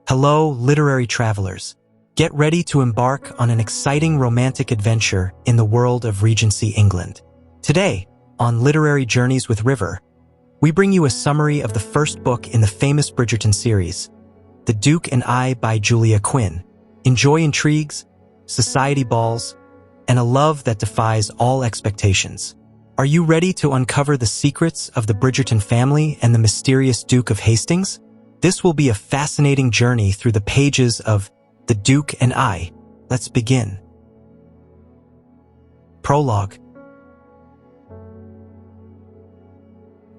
Hello, literary travelers. Get ready to embark on an exciting romantic adventure in the world of Regency England. Today, on Literary Journeys with River, we bring you a summary of the first book in the famous Bridgerton series, The Duke and I by Julia Quinn. Enjoy intrigues, society balls, and a love that defies all expectations. Are you ready to uncover the secrets of the Bridgerton family and the mysterious Duke of Hastings? This will be a fascinating journey through the pages of The Duke and I. Let's begin. Prologue.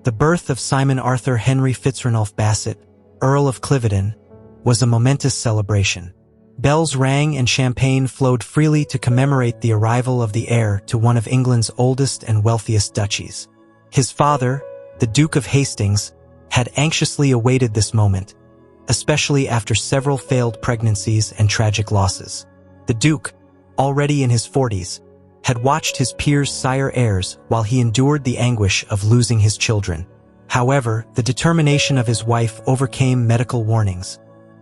The birth of Simon Arthur Henry Fitzranulph Basset, Earl of Cliveden, was a momentous celebration. Bells rang and champagne flowed freely to commemorate the arrival of the heir to one of England's oldest and wealthiest duchies. His father, the Duke of Hastings, had anxiously awaited this moment, especially after several failed pregnancies and tragic losses. The Duke, already in his 40s, had watched his peers sire heirs while he endured the anguish of losing his children. However, the determination of his wife overcame medical warnings,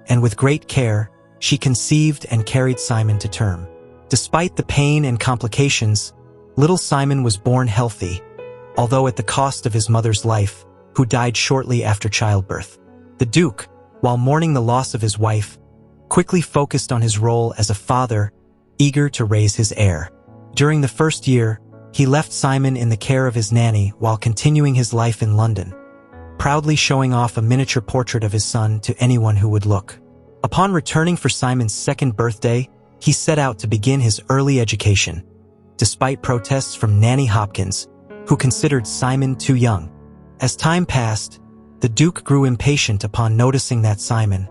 and with great care, she conceived and carried Simon to term. Despite the pain and complications, little Simon was born healthy, although at the cost of his mother's life, who died shortly after childbirth. The Duke, while mourning the loss of his wife, quickly focused on his role as a father, eager to raise his heir. During the first year, he left Simon in the care of his nanny while continuing his life in London, proudly showing off a miniature portrait of his son to anyone who would look. Upon returning for Simon's second birthday, he set out to begin his early education, despite protests from Nanny Hopkins, who considered Simon too young. As time passed, the Duke grew impatient upon noticing that Simon,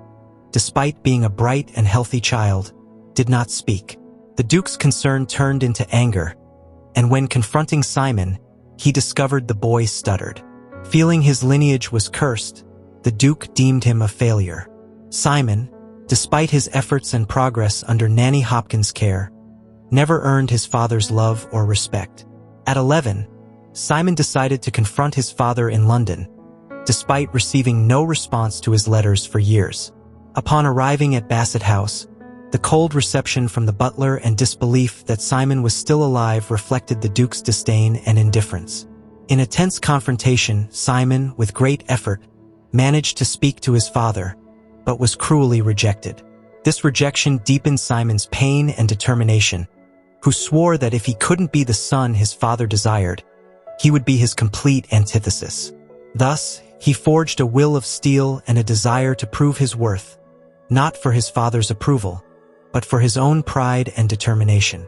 despite being a bright and healthy child, did not speak. The Duke's concern turned into anger, and when confronting Simon, he discovered the boy stuttered. Feeling his lineage was cursed, the Duke deemed him a failure. Simon, despite his efforts and progress under Nanny Hopkins' care, never earned his father's love or respect. At 11, Simon decided to confront his father in London, despite receiving no response to his letters for years. Upon arriving at Basset House, the cold reception from the butler and disbelief that Simon was still alive reflected the Duke's disdain and indifference. In a tense confrontation, Simon, with great effort, managed to speak to his father, but was cruelly rejected. This rejection deepened Simon's pain and determination, who swore that if he couldn't be the son his father desired, he would be his complete antithesis. Thus, he forged a will of steel and a desire to prove his worth, not for his father's approval, but for his own pride and determination.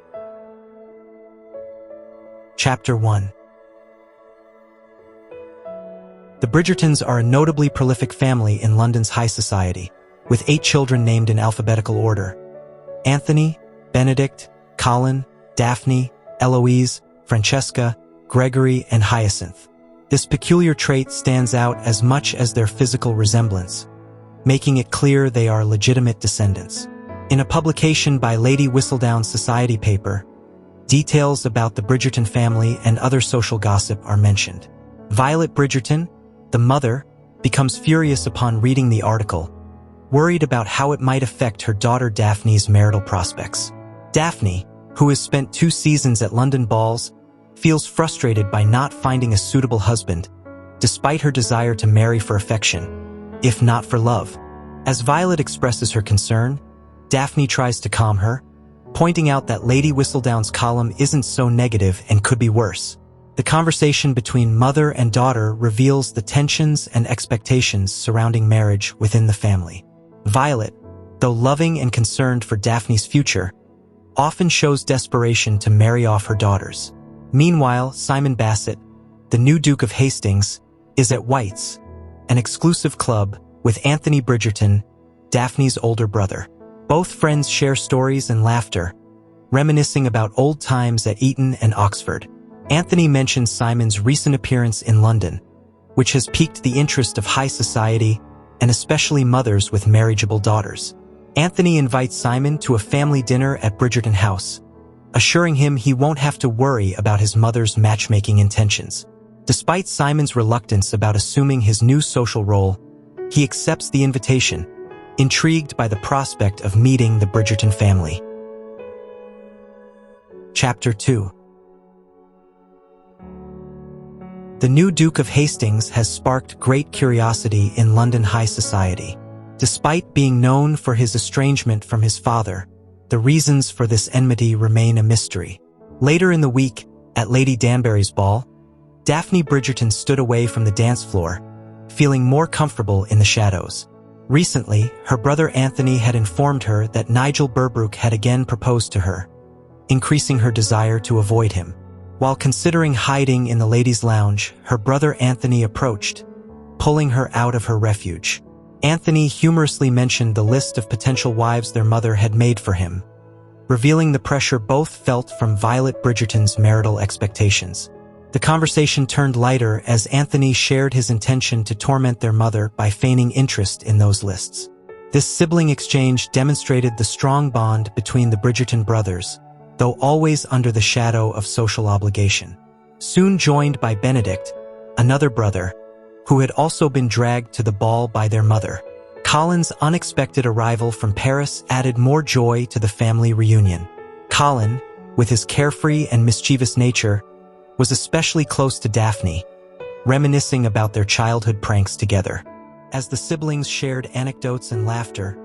Chapter 1. The Bridgertons are a notably prolific family in London's high society, with 8 children named in alphabetical order: Anthony, Benedict, Colin, Daphne, Eloise, Francesca, Gregory, and Hyacinth. This peculiar trait stands out as much as their physical resemblance, making it clear they are legitimate descendants. In a publication by Lady Whistledown's society paper, details about the Bridgerton family and other social gossip are mentioned. Violet Bridgerton, the mother, becomes furious upon reading the article, worried about how it might affect her daughter Daphne's marital prospects. Daphne, who has spent 2 seasons at London balls, feels frustrated by not finding a suitable husband, despite her desire to marry for affection, if not for love. As Violet expresses her concern, Daphne tries to calm her, pointing out that Lady Whistledown's column isn't so negative and could be worse. The conversation between mother and daughter reveals the tensions and expectations surrounding marriage within the family. Violet, though loving and concerned for Daphne's future, often shows desperation to marry off her daughters. Meanwhile, Simon Basset, the new Duke of Hastings, is at White's, an exclusive club with Anthony Bridgerton, Daphne's older brother. Both friends share stories and laughter, reminiscing about old times at Eton and Oxford. Anthony mentions Simon's recent appearance in London, which has piqued the interest of high society and especially mothers with marriageable daughters. Anthony invites Simon to a family dinner at Bridgerton House, assuring him he won't have to worry about his mother's matchmaking intentions. Despite Simon's reluctance about assuming his new social role, he accepts the invitation, intrigued by the prospect of meeting the Bridgerton family. Chapter 2. The new Duke of Hastings has sparked great curiosity in London high society. Despite being known for his estrangement from his father, the reasons for this enmity remain a mystery. Later in the week, at Lady Danbury's ball, Daphne Bridgerton stood away from the dance floor, feeling more comfortable in the shadows. Recently, her brother Anthony had informed her that Nigel Berbrook had again proposed to her, increasing her desire to avoid him. While considering hiding in the ladies' lounge, her brother Anthony approached, pulling her out of her refuge. Anthony humorously mentioned the list of potential wives their mother had made for him, revealing the pressure both felt from Violet Bridgerton's marital expectations. The conversation turned lighter as Anthony shared his intention to torment their mother by feigning interest in those lists. This sibling exchange demonstrated the strong bond between the Bridgerton brothers, though always under the shadow of social obligation. Soon joined by Benedict, another brother, who had also been dragged to the ball by their mother. Colin's unexpected arrival from Paris added more joy to the family reunion. Colin, with his carefree and mischievous nature, was especially close to Daphne, reminiscing about their childhood pranks together. As the siblings shared anecdotes and laughter,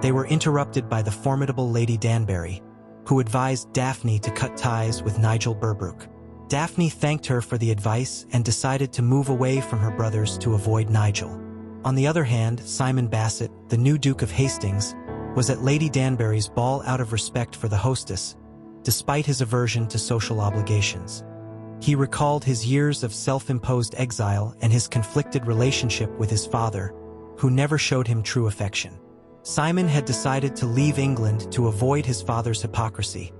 they were interrupted by the formidable Lady Danbury, who advised Daphne to cut ties with Nigel Berbrook. Daphne thanked her for the advice and decided to move away from her brothers to avoid Nigel. On the other hand, Simon Basset, the new Duke of Hastings, was at Lady Danbury's ball out of respect for the hostess, despite his aversion to social obligations. He recalled his years of self-imposed exile and his conflicted relationship with his father, who never showed him true affection. Simon had decided to leave England to avoid his father's hypocrisy,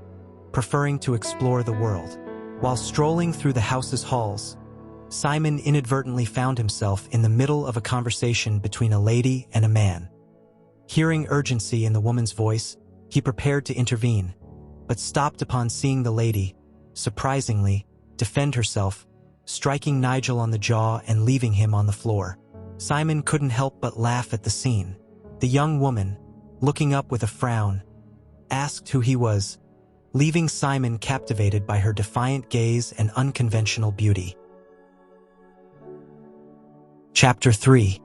preferring to explore the world. While strolling through the house's halls, Simon inadvertently found himself in the middle of a conversation between a lady and a man. Hearing urgency in the woman's voice, he prepared to intervene, but stopped upon seeing the lady, surprisingly, defend herself, striking Nigel on the jaw and leaving him on the floor. Simon couldn't help but laugh at the scene. The young woman, looking up with a frown, asked who he was, leaving Simon captivated by her defiant gaze and unconventional beauty. Chapter 3.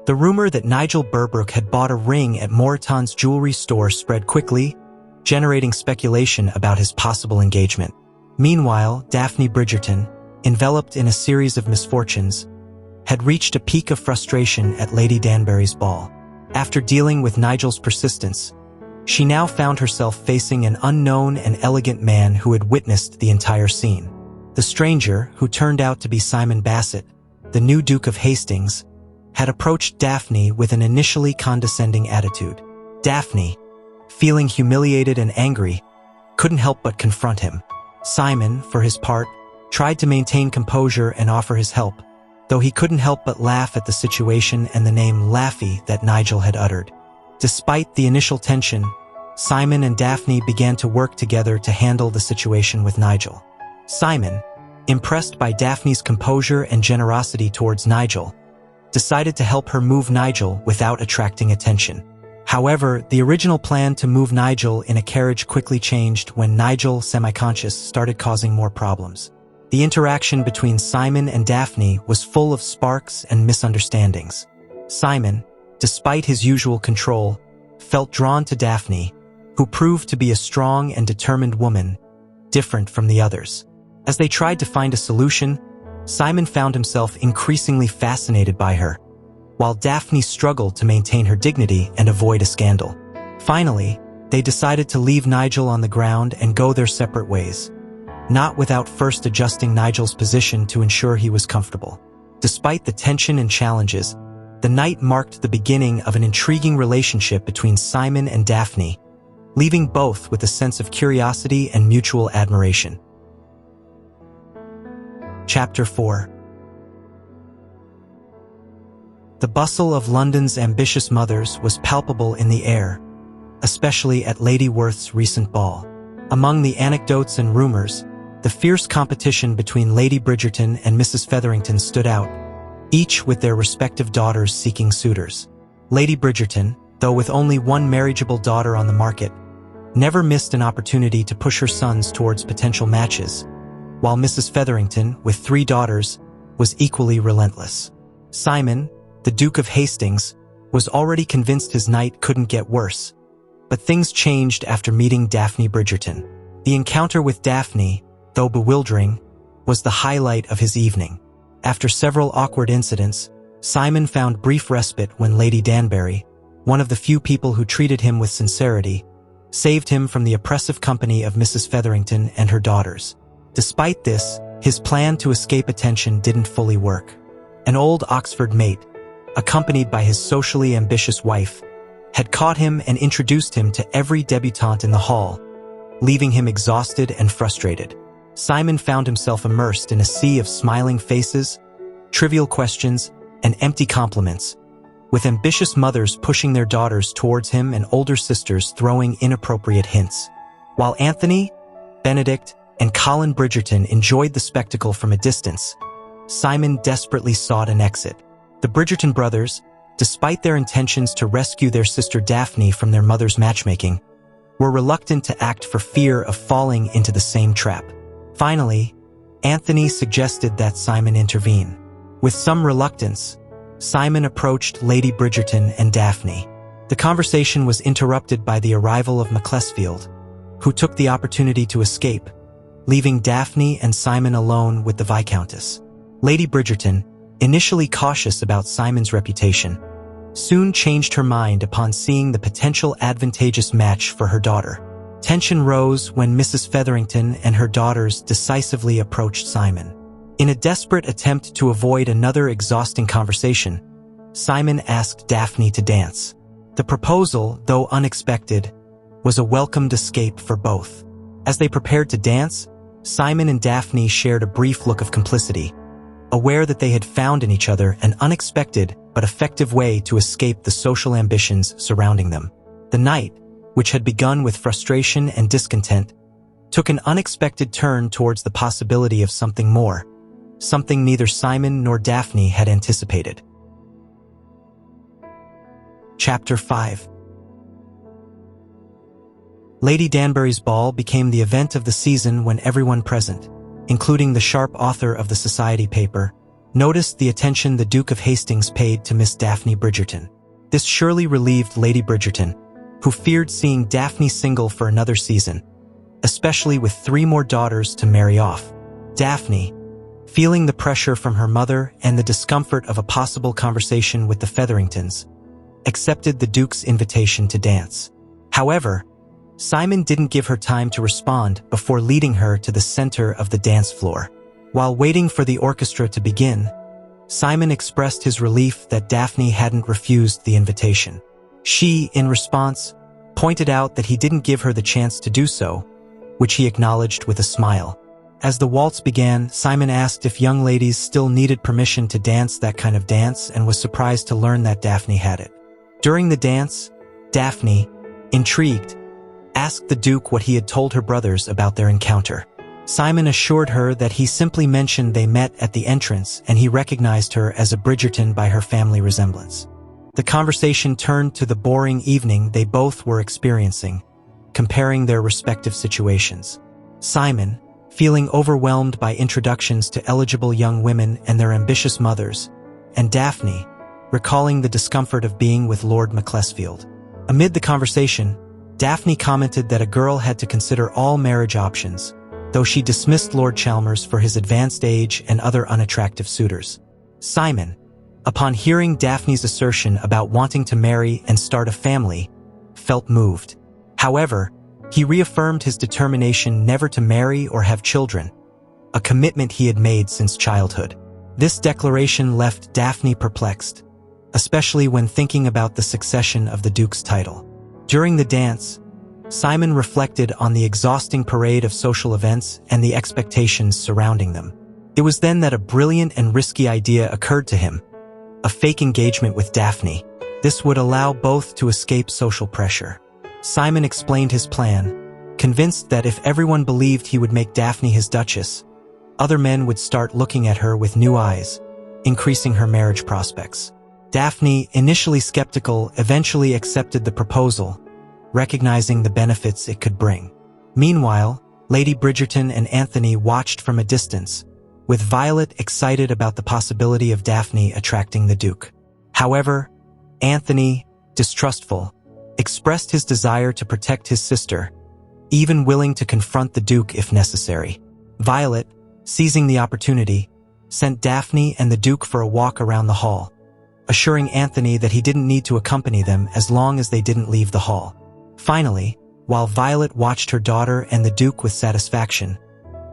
The rumor that Nigel Berbrook had bought a ring at Moreton's jewelry store spread quickly, generating speculation about his possible engagement. Meanwhile, Daphne Bridgerton, enveloped in a series of misfortunes, had reached a peak of frustration at Lady Danbury's ball. After dealing with Nigel's persistence, she now found herself facing an unknown and elegant man who had witnessed the entire scene. The stranger, who turned out to be Simon Basset, the new Duke of Hastings, had approached Daphne with an initially condescending attitude. Daphne, feeling humiliated and angry, couldn't help but confront him. Simon, for his part, tried to maintain composure and offer his help, though he couldn't help but laugh at the situation and the name Laffy that Nigel had uttered. Despite the initial tension, Simon and Daphne began to work together to handle the situation with Nigel. Simon, impressed by Daphne's composure and generosity towards Nigel, decided to help her move Nigel without attracting attention. However, the original plan to move Nigel in a carriage quickly changed when Nigel, semi-conscious, started causing more problems. The interaction between Simon and Daphne was full of sparks and misunderstandings. Simon, despite his usual control, felt drawn to Daphne, who proved to be a strong and determined woman, different from the others. As they tried to find a solution, Simon found himself increasingly fascinated by her, while Daphne struggled to maintain her dignity and avoid a scandal. Finally, they decided to leave Nigel on the ground and go their separate ways, not without first adjusting Nigel's position to ensure he was comfortable. Despite the tension and challenges, the night marked the beginning of an intriguing relationship between Simon and Daphne, leaving both with a sense of curiosity and mutual admiration. Chapter 4. The bustle of London's ambitious mothers was palpable in the air, especially at Lady Worth's recent ball. Among the anecdotes and rumors, the fierce competition between Lady Bridgerton and Mrs. Featherington stood out, each with their respective daughters seeking suitors. Lady Bridgerton, though with only one marriageable daughter on the market, never missed an opportunity to push her sons towards potential matches, while Mrs. Featherington, with 3 daughters, was equally relentless. Simon, the Duke of Hastings, was already convinced his night couldn't get worse, but things changed after meeting Daphne Bridgerton. The encounter with Daphne, though bewildering, was the highlight of his evening. After several awkward incidents, Simon found brief respite when Lady Danbury, one of the few people who treated him with sincerity, saved him from the oppressive company of Mrs. Featherington and her daughters. Despite this, his plan to escape attention didn't fully work. An old Oxford mate, accompanied by his socially ambitious wife, had caught him and introduced him to every debutante in the hall, leaving him exhausted and frustrated. Simon found himself immersed in a sea of smiling faces, trivial questions, and empty compliments, with ambitious mothers pushing their daughters towards him and older sisters throwing inappropriate hints. While Anthony, Benedict, and Colin Bridgerton enjoyed the spectacle from a distance, Simon desperately sought an exit. The Bridgerton brothers, despite their intentions to rescue their sister Daphne from their mother's matchmaking, were reluctant to act for fear of falling into the same trap. Finally, Anthony suggested that Simon intervene. With some reluctance, Simon approached Lady Bridgerton and Daphne. The conversation was interrupted by the arrival of Macclesfield, who took the opportunity to escape, leaving Daphne and Simon alone with the Viscountess. Lady Bridgerton, initially cautious about Simon's reputation, soon changed her mind upon seeing the potential advantageous match for her daughter. Tension rose when Mrs. Featherington and her daughters decisively approached Simon. In a desperate attempt to avoid another exhausting conversation, Simon asked Daphne to dance. The proposal, though unexpected, was a welcomed escape for both. As they prepared to dance, Simon and Daphne shared a brief look of complicity, aware that they had found in each other an unexpected but effective way to escape the social ambitions surrounding them. The night, which had begun with frustration and discontent, took an unexpected turn towards the possibility of something more, something neither Simon nor Daphne had anticipated. Chapter 5. Lady Danbury's ball became the event of the season when everyone present, including the sharp author of the society paper, noticed the attention the Duke of Hastings paid to Miss Daphne Bridgerton. This surely relieved Lady Bridgerton, who feared seeing Daphne single for another season, especially with 3 more daughters to marry off. Daphne, feeling the pressure from her mother and the discomfort of a possible conversation with the Featheringtons, accepted the Duke's invitation to dance. However, Simon didn't give her time to respond before leading her to the center of the dance floor. While waiting for the orchestra to begin, Simon expressed his relief that Daphne hadn't refused the invitation. She, in response, pointed out that he didn't give her the chance to do so, which he acknowledged with a smile. As the waltz began, Simon asked if young ladies still needed permission to dance that kind of dance and was surprised to learn that Daphne had it. During the dance, Daphne, intrigued, asked the Duke what he had told her brothers about their encounter. Simon assured her that he simply mentioned they met at the entrance and he recognized her as a Bridgerton by her family resemblance. The conversation turned to the boring evening they both were experiencing, comparing their respective situations. Simon, feeling overwhelmed by introductions to eligible young women and their ambitious mothers, and Daphne, recalling the discomfort of being with Lord Macclesfield. Amid the conversation, Daphne commented that a girl had to consider all marriage options, though she dismissed Lord Chalmers for his advanced age and other unattractive suitors. Simon, upon hearing Daphne's assertion about wanting to marry and start a family, felt moved. However, he reaffirmed his determination never to marry or have children, a commitment he had made since childhood. This declaration left Daphne perplexed, especially when thinking about the succession of the Duke's title. During the dance, Simon reflected on the exhausting parade of social events and the expectations surrounding them. It was then that a brilliant and risky idea occurred to him: a fake engagement with Daphne. This would allow both to escape social pressure. Simon explained his plan, convinced that if everyone believed he would make Daphne his duchess, other men would start looking at her with new eyes, increasing her marriage prospects. Daphne, initially skeptical, eventually accepted the proposal, recognizing the benefits it could bring. Meanwhile, Lady Bridgerton and Anthony watched from a distance, with Violet excited about the possibility of Daphne attracting the Duke. However, Anthony, distrustful, expressed his desire to protect his sister, even willing to confront the Duke if necessary. Violet, seizing the opportunity, sent Daphne and the Duke for a walk around the hall, assuring Anthony that he didn't need to accompany them as long as they didn't leave the hall. Finally, while Violet watched her daughter and the Duke with satisfaction,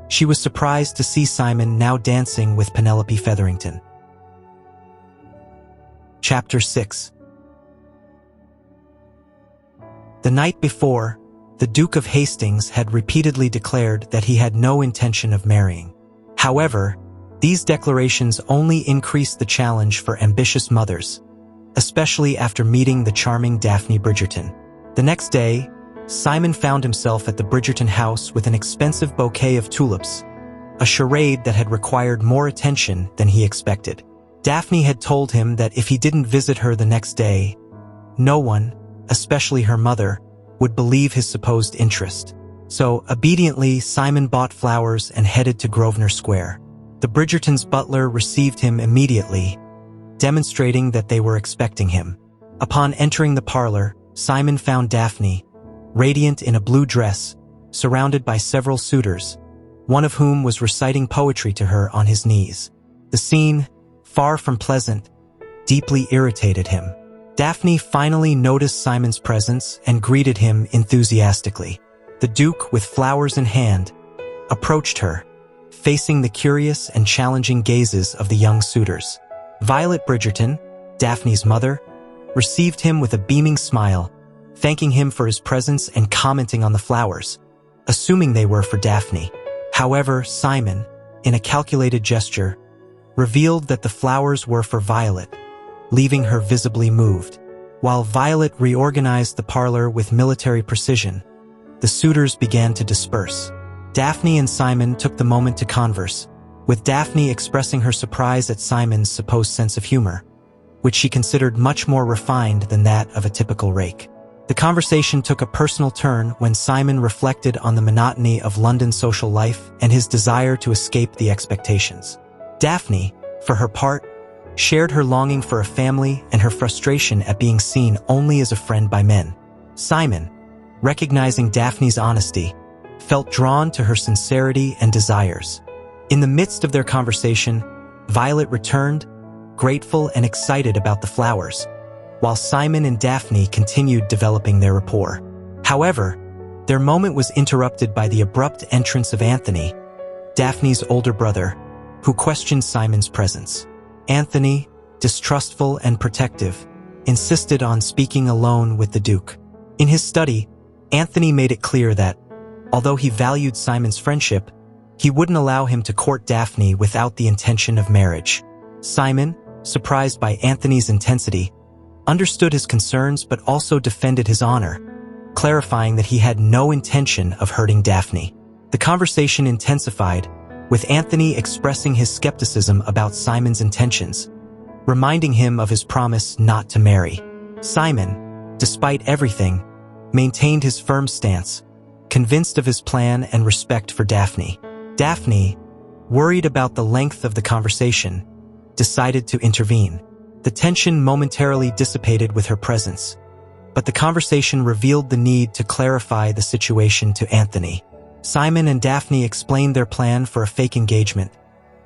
she was surprised to see Simon now dancing with Penelope Featherington. Chapter 6. The night before, the Duke of Hastings had repeatedly declared that he had no intention of marrying. However, these declarations only increased the challenge for ambitious mothers, especially after meeting the charming Daphne Bridgerton. The next day, Simon found himself at the Bridgerton house with an expensive bouquet of tulips, a charade that had required more attention than he expected. Daphne had told him that if he didn't visit her the next day, no one, especially her mother, would believe his supposed interest. So, obediently, Simon bought flowers and headed to Grosvenor Square. The Bridgertons' butler received him immediately, demonstrating that they were expecting him. Upon entering the parlor, Simon found Daphne, radiant in a blue dress, surrounded by several suitors, one of whom was reciting poetry to her on his knees. The scene, far from pleasant, deeply irritated him. Daphne finally noticed Simon's presence and greeted him enthusiastically. The Duke, with flowers in hand, approached her, facing the curious and challenging gazes of the young suitors. Violet Bridgerton, Daphne's mother, received him with a beaming smile, thanking him for his presence and commenting on the flowers, assuming they were for Daphne. However, Simon, in a calculated gesture, revealed that the flowers were for Violet, leaving her visibly moved. While Violet reorganized the parlor with military precision, the suitors began to disperse. Daphne and Simon took the moment to converse, with Daphne expressing her surprise at Simon's supposed sense of humor, which she considered much more refined than that of a typical rake. The conversation took a personal turn when Simon reflected on the monotony of London social life and his desire to escape the expectations. Daphne, for her part, shared her longing for a family and her frustration at being seen only as a friend by men. Simon, recognizing Daphne's honesty, felt drawn to her sincerity and desires. In the midst of their conversation, Violet returned, grateful and excited about the flowers, while Simon and Daphne continued developing their rapport. However, their moment was interrupted by the abrupt entrance of Anthony, Daphne's older brother, who questioned Simon's presence. Anthony, distrustful and protective, insisted on speaking alone with the Duke. In his study, Anthony made it clear that, although he valued Simon's friendship, he wouldn't allow him to court Daphne without the intention of marriage. Simon, surprised by Anthony's intensity, understood his concerns but also defended his honor, clarifying that he had no intention of hurting Daphne. The conversation intensified, with Anthony expressing his skepticism about Simon's intentions, reminding him of his promise not to marry. Simon, despite everything, maintained his firm stance, convinced of his plan and respect for Daphne. Daphne, worried about the length of the conversation, decided to intervene. The tension momentarily dissipated with her presence, but the conversation revealed the need to clarify the situation to Anthony. Simon and Daphne explained their plan for a fake engagement,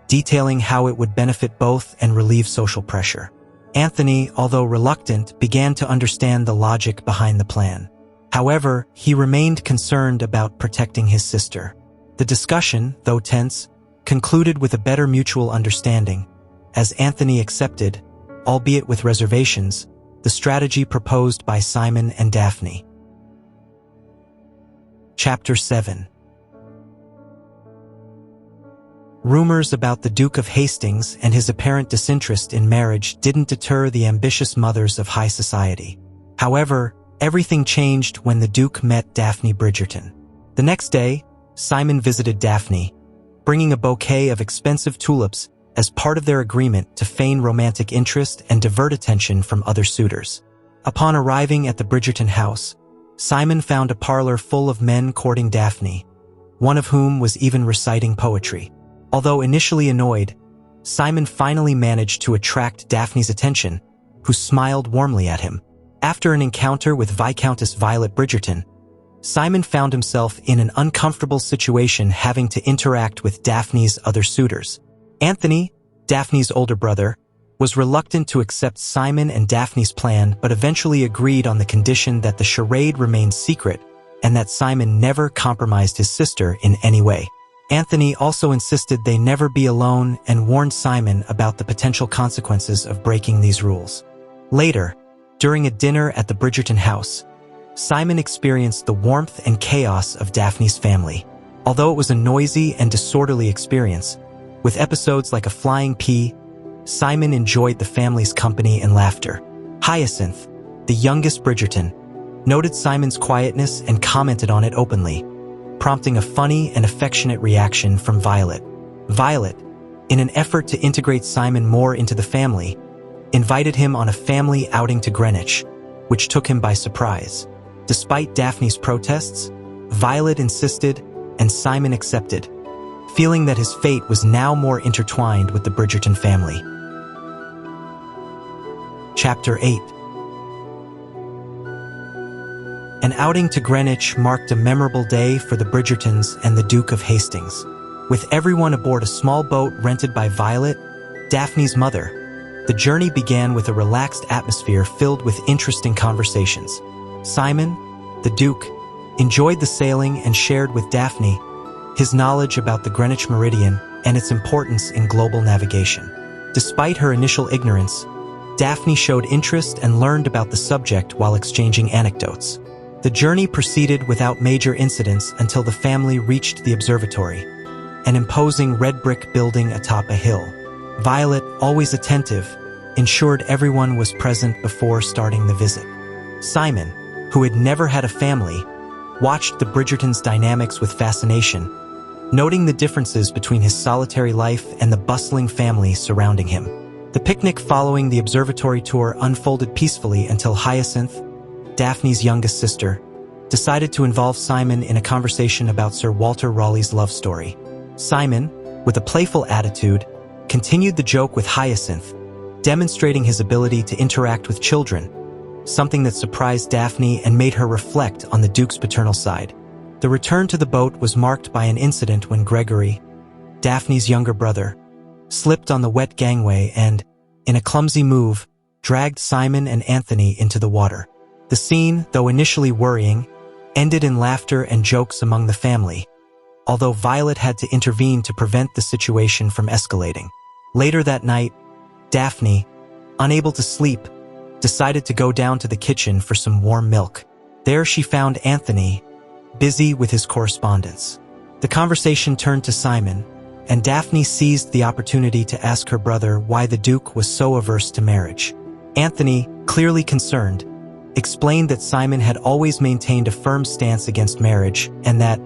detailing how it would benefit both and relieve social pressure. Anthony, although reluctant, began to understand the logic behind the plan. However, he remained concerned about protecting his sister. The discussion, though tense, concluded with a better mutual understanding, as Anthony accepted, albeit with reservations, the strategy proposed by Simon and Daphne. Chapter 7. Rumors about the Duke of Hastings and his apparent disinterest in marriage didn't deter the ambitious mothers of high society. However, everything changed when the Duke met Daphne Bridgerton. The next day, Simon visited Daphne, bringing a bouquet of expensive tulips as part of their agreement to feign romantic interest and divert attention from other suitors. Upon arriving at the Bridgerton house, Simon found a parlor full of men courting Daphne, one of whom was even reciting poetry. Although initially annoyed, Simon finally managed to attract Daphne's attention, who smiled warmly at him. After an encounter with Viscountess Violet Bridgerton, Simon found himself in an uncomfortable situation having to interact with Daphne's other suitors. Anthony, Daphne's older brother, was reluctant to accept Simon and Daphne's plan but eventually agreed on the condition that the charade remained secret and that Simon never compromised his sister in any way. Anthony also insisted they never be alone and warned Simon about the potential consequences of breaking these rules. Later, during a dinner at the Bridgerton house, Simon experienced the warmth and chaos of Daphne's family. Although it was a noisy and disorderly experience, with episodes like a flying pea, Simon enjoyed the family's company and laughter. Hyacinth, the youngest Bridgerton, noted Simon's quietness and commented on it openly, prompting a funny and affectionate reaction from Violet. Violet, in an effort to integrate Simon more into the family, invited him on a family outing to Greenwich, which took him by surprise. Despite Daphne's protests, Violet insisted and Simon accepted, feeling that his fate was now more intertwined with the Bridgerton family. Chapter 8. An outing to Greenwich marked a memorable day for the Bridgertons and the Duke of Hastings. With everyone aboard a small boat rented by Violet, Daphne's mother, the journey began with a relaxed atmosphere filled with interesting conversations. Simon, the Duke, enjoyed the sailing and shared with Daphne his knowledge about the Greenwich Meridian and its importance in global navigation. Despite her initial ignorance, Daphne showed interest and learned about the subject while exchanging anecdotes. The journey proceeded without major incidents until the family reached the observatory, an imposing red brick building atop a hill. Violet, always attentive, ensured everyone was present before starting the visit. Simon, who had never had a family, watched the Bridgertons' dynamics with fascination, noting the differences between his solitary life and the bustling family surrounding him. The picnic following the observatory tour unfolded peacefully until Hyacinth, Daphne's youngest sister, decided to involve Simon in a conversation about Sir Walter Raleigh's love story. Simon, with a playful attitude, continued the joke with Hyacinth, demonstrating his ability to interact with children, something that surprised Daphne and made her reflect on the Duke's paternal side. The return to the boat was marked by an incident when Gregory, Daphne's younger brother, slipped on the wet gangway and, in a clumsy move, dragged Simon and Anthony into the water. The scene, though initially worrying, ended in laughter and jokes among the family, although Violet had to intervene to prevent the situation from escalating. Later that night, Daphne, unable to sleep, decided to go down to the kitchen for some warm milk. There she found Anthony, busy with his correspondence. The conversation turned to Simon, and Daphne seized the opportunity to ask her brother why the Duke was so averse to marriage. Anthony, clearly concerned, explained that Simon had always maintained a firm stance against marriage and that,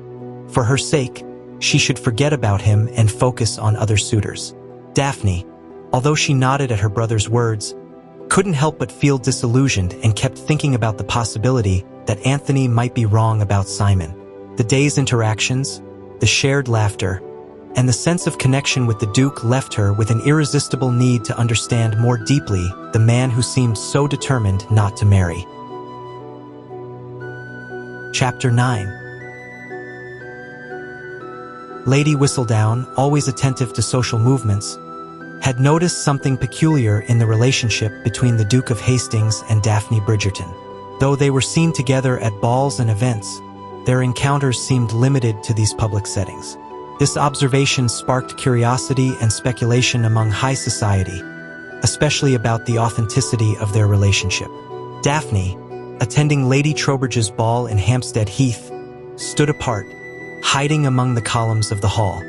for her sake, she should forget about him and focus on other suitors. Daphne, although she nodded at her brother's words, couldn't help but feel disillusioned and kept thinking about the possibility that Anthony might be wrong about Simon. The day's interactions, the shared laughter, and the sense of connection with the Duke left her with an irresistible need to understand more deeply the man who seemed so determined not to marry. Chapter 9. Lady Whistledown, always attentive to social movements, had noticed something peculiar in the relationship between the Duke of Hastings and Daphne Bridgerton. Though they were seen together at balls and events, their encounters seemed limited to these public settings. This observation sparked curiosity and speculation among high society, especially about the authenticity of their relationship. Daphne, attending Lady Troubridge's ball in Hampstead Heath, stood apart, hiding among the columns of the hall.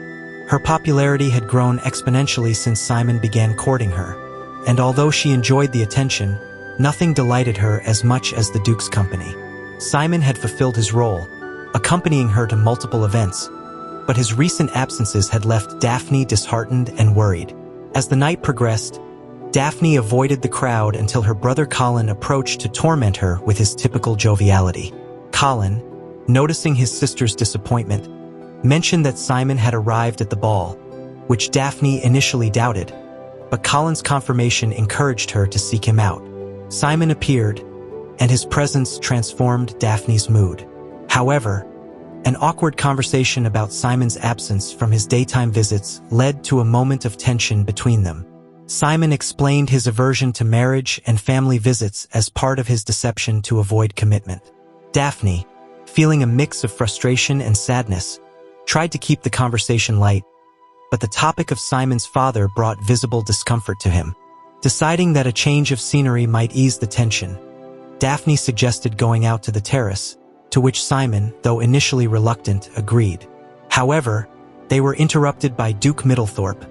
Her popularity had grown exponentially since Simon began courting her, and although she enjoyed the attention, nothing delighted her as much as the Duke's company. Simon had fulfilled his role, accompanying her to multiple events, but his recent absences had left Daphne disheartened and worried. As the night progressed, Daphne avoided the crowd until her brother Colin approached to torment her with his typical joviality. Colin, noticing his sister's disappointment, mentioned that Simon had arrived at the ball, which Daphne initially doubted, but Colin's confirmation encouraged her to seek him out. Simon appeared, and his presence transformed Daphne's mood. However, an awkward conversation about Simon's absence from his daytime visits led to a moment of tension between them. Simon explained his aversion to marriage and family visits as part of his deception to avoid commitment. Daphne, feeling a mix of frustration and sadness, tried to keep the conversation light, but the topic of Simon's father brought visible discomfort to him. Deciding that a change of scenery might ease the tension, Daphne suggested going out to the terrace, to which Simon, though initially reluctant, agreed. However, they were interrupted by Duke Middlethorpe,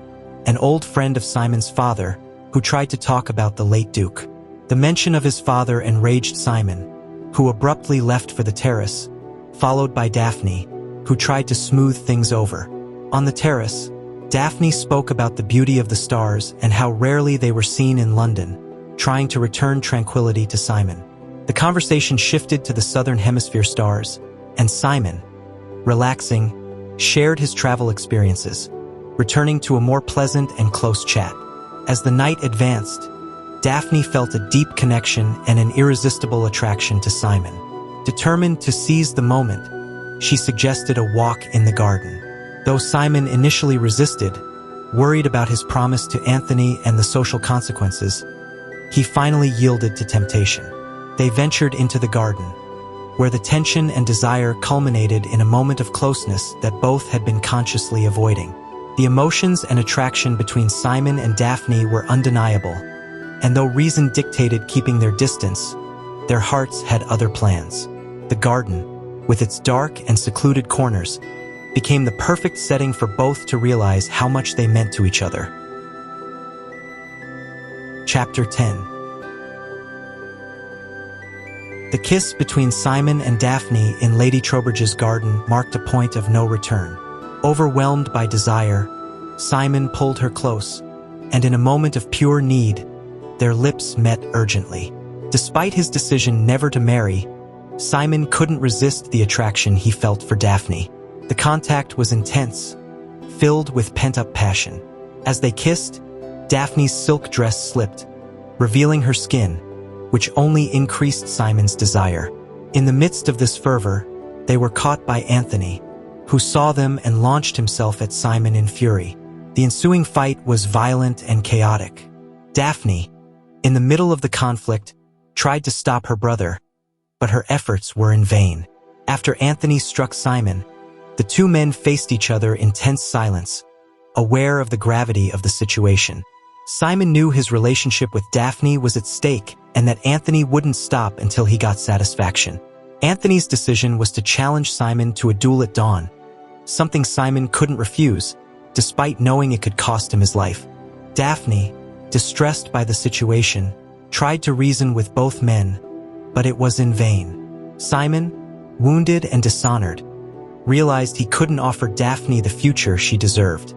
an old friend of Simon's father, who tried to talk about the late Duke. The mention of his father enraged Simon, who abruptly left for the terrace, followed by Daphne, who tried to smooth things over. On the terrace, Daphne spoke about the beauty of the stars and how rarely they were seen in London, trying to return tranquility to Simon. The conversation shifted to the Southern Hemisphere stars, and Simon, relaxing, shared his travel experiences, returning to a more pleasant and close chat. As the night advanced, Daphne felt a deep connection and an irresistible attraction to Simon. Determined to seize the moment, she suggested a walk in the garden. Though Simon initially resisted, worried about his promise to Anthony and the social consequences, he finally yielded to temptation. They ventured into the garden, where the tension and desire culminated in a moment of closeness that both had been consciously avoiding. The emotions and attraction between Simon and Daphne were undeniable, and though reason dictated keeping their distance, their hearts had other plans. The garden, with its dark and secluded corners, became the perfect setting for both to realize how much they meant to each other. Chapter 10. The kiss between Simon and Daphne in Lady Troubridge's garden marked a point of no return. Overwhelmed by desire, Simon pulled her close, and in a moment of pure need, their lips met urgently. Despite his decision never to marry, Simon couldn't resist the attraction he felt for Daphne. The contact was intense, filled with pent-up passion. As they kissed, Daphne's silk dress slipped, revealing her skin, which only increased Simon's desire. In the midst of this fervor, they were caught by Anthony, who saw them and launched himself at Simon in fury. The ensuing fight was violent and chaotic. Daphne, in the middle of the conflict, tried to stop her brother, but her efforts were in vain. After Anthony struck Simon, the two men faced each other in tense silence, aware of the gravity of the situation. Simon knew his relationship with Daphne was at stake and that Anthony wouldn't stop until he got satisfaction. Anthony's decision was to challenge Simon to a duel at dawn, something Simon couldn't refuse, despite knowing it could cost him his life. Daphne, distressed by the situation, tried to reason with both men, but it was in vain. Simon, wounded and dishonored, realized he couldn't offer Daphne the future she deserved.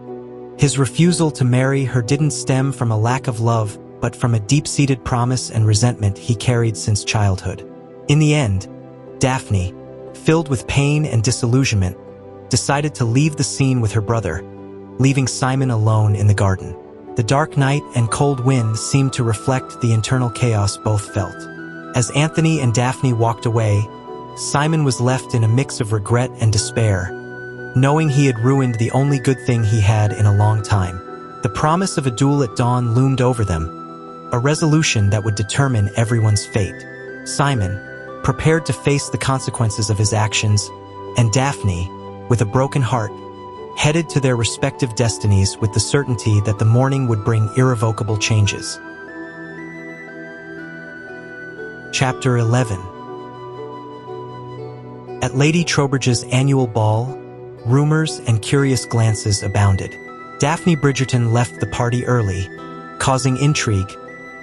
His refusal to marry her didn't stem from a lack of love, but from a deep-seated promise and resentment he carried since childhood. In the end, Daphne, filled with pain and disillusionment, decided to leave the scene with her brother, leaving Simon alone in the garden. The dark night and cold wind seemed to reflect the internal chaos both felt. As Anthony and Daphne walked away, Simon was left in a mix of regret and despair, knowing he had ruined the only good thing he had in a long time. The promise of a duel at dawn loomed over them, a resolution that would determine everyone's fate. Simon, prepared to face the consequences of his actions, and Daphne, with a broken heart, headed to their respective destinies with the certainty that the morning would bring irrevocable changes. Chapter 11. At Lady Troubridge's annual ball, rumors and curious glances abounded. Daphne Bridgerton left the party early, causing intrigue,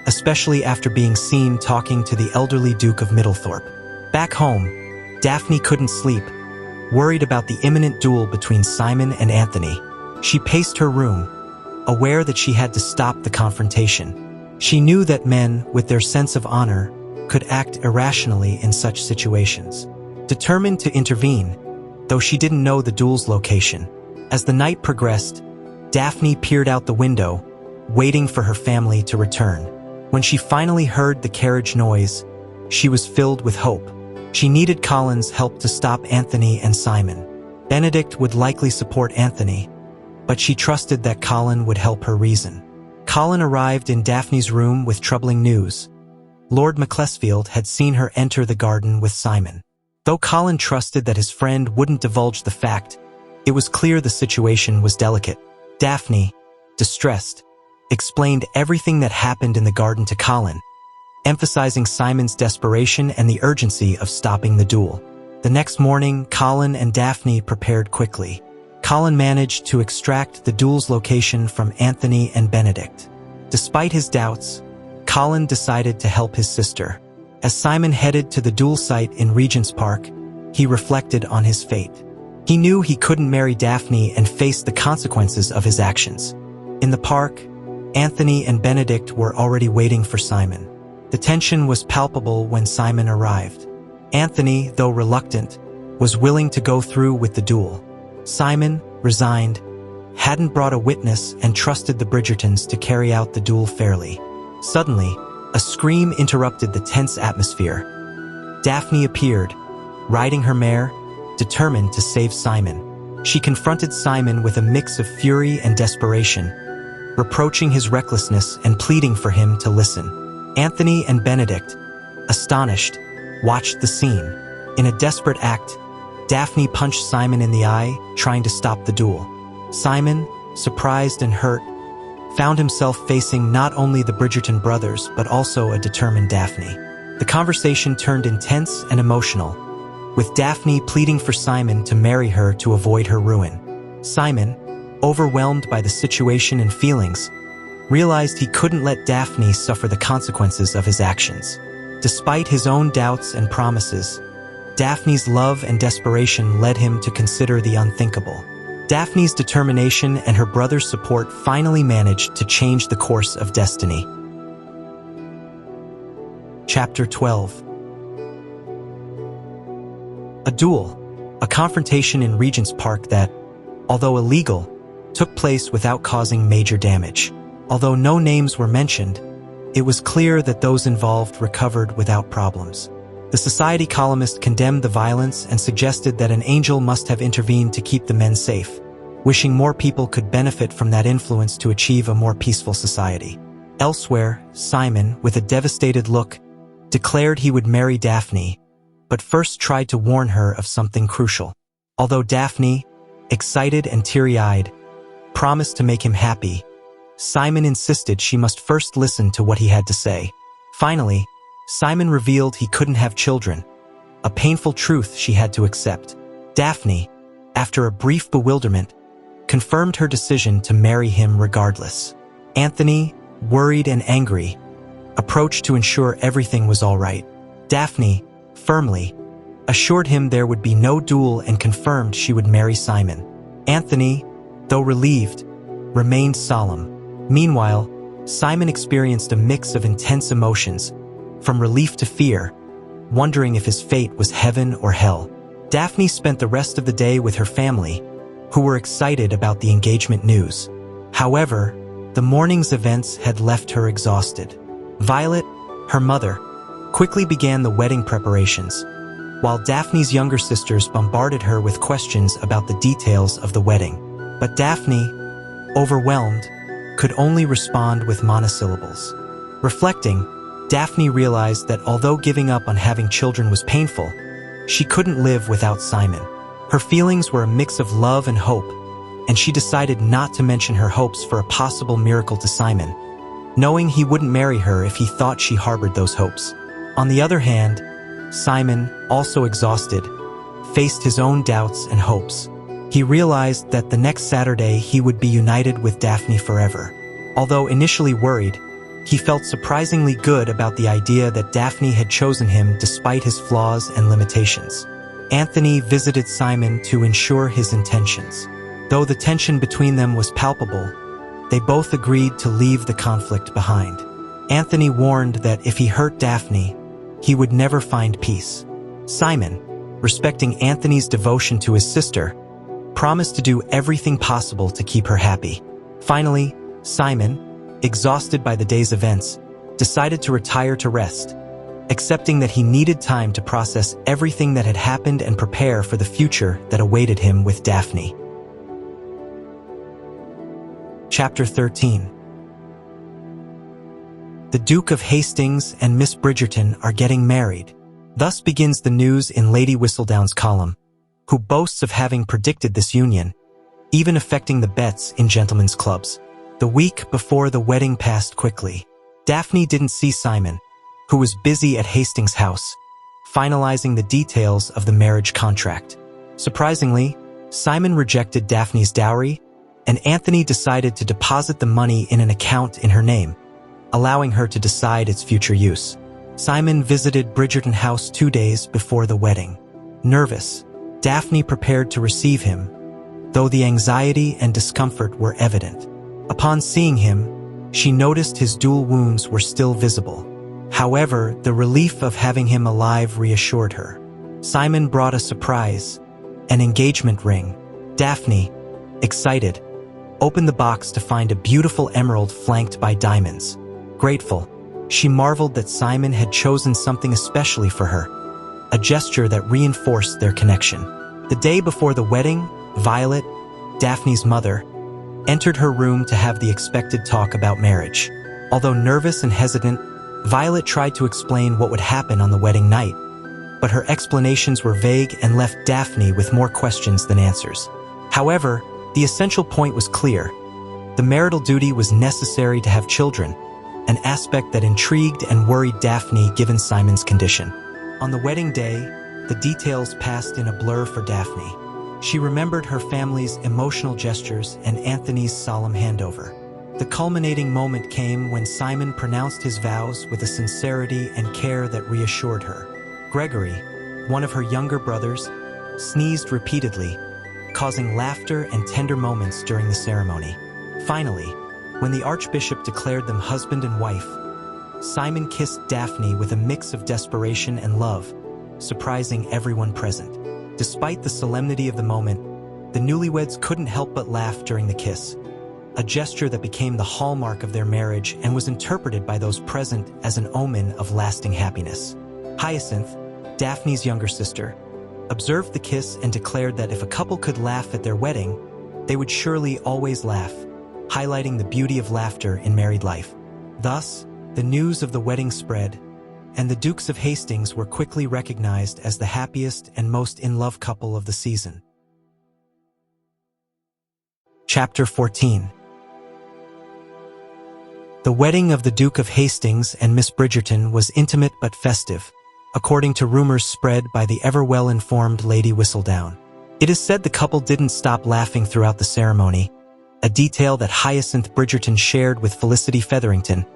especially after being seen talking to the elderly Duke of Middlethorpe. Back home, Daphne couldn't sleep, worried about the imminent duel between Simon and Anthony. She paced her room, aware that she had to stop the confrontation. She knew that men, with their sense of honor, could act irrationally in such situations. Determined to intervene, though she didn't know the duel's location. As the night progressed, Daphne peered out the window, waiting for her family to return. When she finally heard the carriage noise, she was filled with hope. She needed Colin's help to stop Anthony and Simon. Benedict would likely support Anthony, but she trusted that Colin would help her reason. Colin arrived in Daphne's room with troubling news. Lord Macclesfield had seen her enter the garden with Simon. Though Colin trusted that his friend wouldn't divulge the fact, it was clear the situation was delicate. Daphne, distressed, explained everything that happened in the garden to Colin, emphasizing Simon's desperation and the urgency of stopping the duel. The next morning, Colin and Daphne prepared quickly. Colin managed to extract the duel's location from Anthony and Benedict. Despite his doubts, Colin decided to help his sister. As Simon headed to the duel site in Regent's Park, he reflected on his fate. He knew he couldn't marry Daphne and face the consequences of his actions. In the park, Anthony and Benedict were already waiting for Simon. The tension was palpable when Simon arrived. Anthony, though reluctant, was willing to go through with the duel. Simon, resigned, hadn't brought a witness and trusted the Bridgertons to carry out the duel fairly. Suddenly, a scream interrupted the tense atmosphere. Daphne appeared, riding her mare, determined to save Simon. She confronted Simon with a mix of fury and desperation, reproaching his recklessness and pleading for him to listen. Anthony and Benedict, astonished, watched the scene. In a desperate act, Daphne punched Simon in the eye, trying to stop the duel. Simon, surprised and hurt, found himself facing not only the Bridgerton brothers but also a determined Daphne. The conversation turned intense and emotional, with Daphne pleading for Simon to marry her to avoid her ruin. Simon, overwhelmed by the situation and feelings, realized he couldn't let Daphne suffer the consequences of his actions. Despite his own doubts and promises, Daphne's love and desperation led him to consider the unthinkable. Daphne's determination and her brother's support finally managed to change the course of destiny. Chapter 12. A Duel, a confrontation in Regent's Park that, although illegal, took place without causing major damage. Although no names were mentioned, it was clear that those involved recovered without problems. The Society columnist condemned the violence and suggested that an angel must have intervened to keep the men safe, wishing more people could benefit from that influence to achieve a more peaceful society. Elsewhere, Simon, with a devastated look, declared he would marry Daphne, but first tried to warn her of something crucial. Although Daphne, excited and teary-eyed, promised to make him happy, Simon insisted she must first listen to what he had to say. Finally, Simon revealed he couldn't have children, a painful truth she had to accept. Daphne, after a brief bewilderment, confirmed her decision to marry him regardless. Anthony, worried and angry, approached to ensure everything was all right. Daphne, firmly, assured him there would be no duel and confirmed she would marry Simon. Anthony, though relieved, remained solemn. Meanwhile, Simon experienced a mix of intense emotions, from relief to fear, wondering if his fate was heaven or hell. Daphne spent the rest of the day with her family, who were excited about the engagement news. However, the morning's events had left her exhausted. Violet, her mother, quickly began the wedding preparations, while Daphne's younger sisters bombarded her with questions about the details of the wedding. But Daphne, overwhelmed, could only respond with monosyllables. Reflecting, Daphne realized that although giving up on having children was painful, she couldn't live without Simon. Her feelings were a mix of love and hope, and she decided not to mention her hopes for a possible miracle to Simon, knowing he wouldn't marry her if he thought she harbored those hopes. On the other hand, Simon, also exhausted, faced his own doubts and hopes. He realized that the next Saturday he would be united with Daphne forever. Although initially worried, he felt surprisingly good about the idea that Daphne had chosen him despite his flaws and limitations. Anthony visited Simon to ensure his intentions. Though the tension between them was palpable, they both agreed to leave the conflict behind. Anthony warned that if he hurt Daphne, he would never find peace. Simon, respecting Anthony's devotion to his sister, promised to do everything possible to keep her happy. Finally, Simon, exhausted by the day's events, decided to retire to rest, accepting that he needed time to process everything that had happened and prepare for the future that awaited him with Daphne. Chapter 13. The Duke of Hastings and Miss Bridgerton are getting married. Thus begins the news in Lady Whistledown's column, who boasts of having predicted this union, even affecting the bets in gentlemen's clubs. The week before the wedding passed quickly. Daphne didn't see Simon, who was busy at Hastings' house, finalizing the details of the marriage contract. Surprisingly, Simon rejected Daphne's dowry, and Anthony decided to deposit the money in an account in her name, allowing her to decide its future use. Simon visited Bridgerton House 2 days before the wedding. Nervous, Daphne prepared to receive him, though the anxiety and discomfort were evident. Upon seeing him, she noticed his dual wounds were still visible. However, the relief of having him alive reassured her. Simon brought a surprise, an engagement ring. Daphne, excited, opened the box to find a beautiful emerald flanked by diamonds. Grateful, she marveled that Simon had chosen something especially for her, a gesture that reinforced their connection. The day before the wedding, Violet, Daphne's mother, entered her room to have the expected talk about marriage. Although nervous and hesitant, Violet tried to explain what would happen on the wedding night, but her explanations were vague and left Daphne with more questions than answers. However, the essential point was clear. The marital duty was necessary to have children, an aspect that intrigued and worried Daphne given Simon's condition. On the wedding day, the details passed in a blur for Daphne. She remembered her family's emotional gestures and Anthony's solemn handover. The culminating moment came when Simon pronounced his vows with a sincerity and care that reassured her. Gregory, one of her younger brothers, sneezed repeatedly, causing laughter and tender moments during the ceremony. Finally, when the Archbishop declared them husband and wife, Simon kissed Daphne with a mix of desperation and love, surprising everyone present. Despite the solemnity of the moment, the newlyweds couldn't help but laugh during the kiss, a gesture that became the hallmark of their marriage and was interpreted by those present as an omen of lasting happiness. Hyacinth, Daphne's younger sister, observed the kiss and declared that if a couple could laugh at their wedding, they would surely always laugh, highlighting the beauty of laughter in married life. Thus, the news of the wedding spread, and the Dukes of Hastings were quickly recognized as the happiest and most in-love couple of the season. Chapter 14. The wedding of the Duke of Hastings and Miss Bridgerton was intimate but festive, according to rumors spread by the ever-well-informed Lady Whistledown. It is said the couple didn't stop laughing throughout the ceremony, a detail that Hyacinth Bridgerton shared with Felicity Featherington,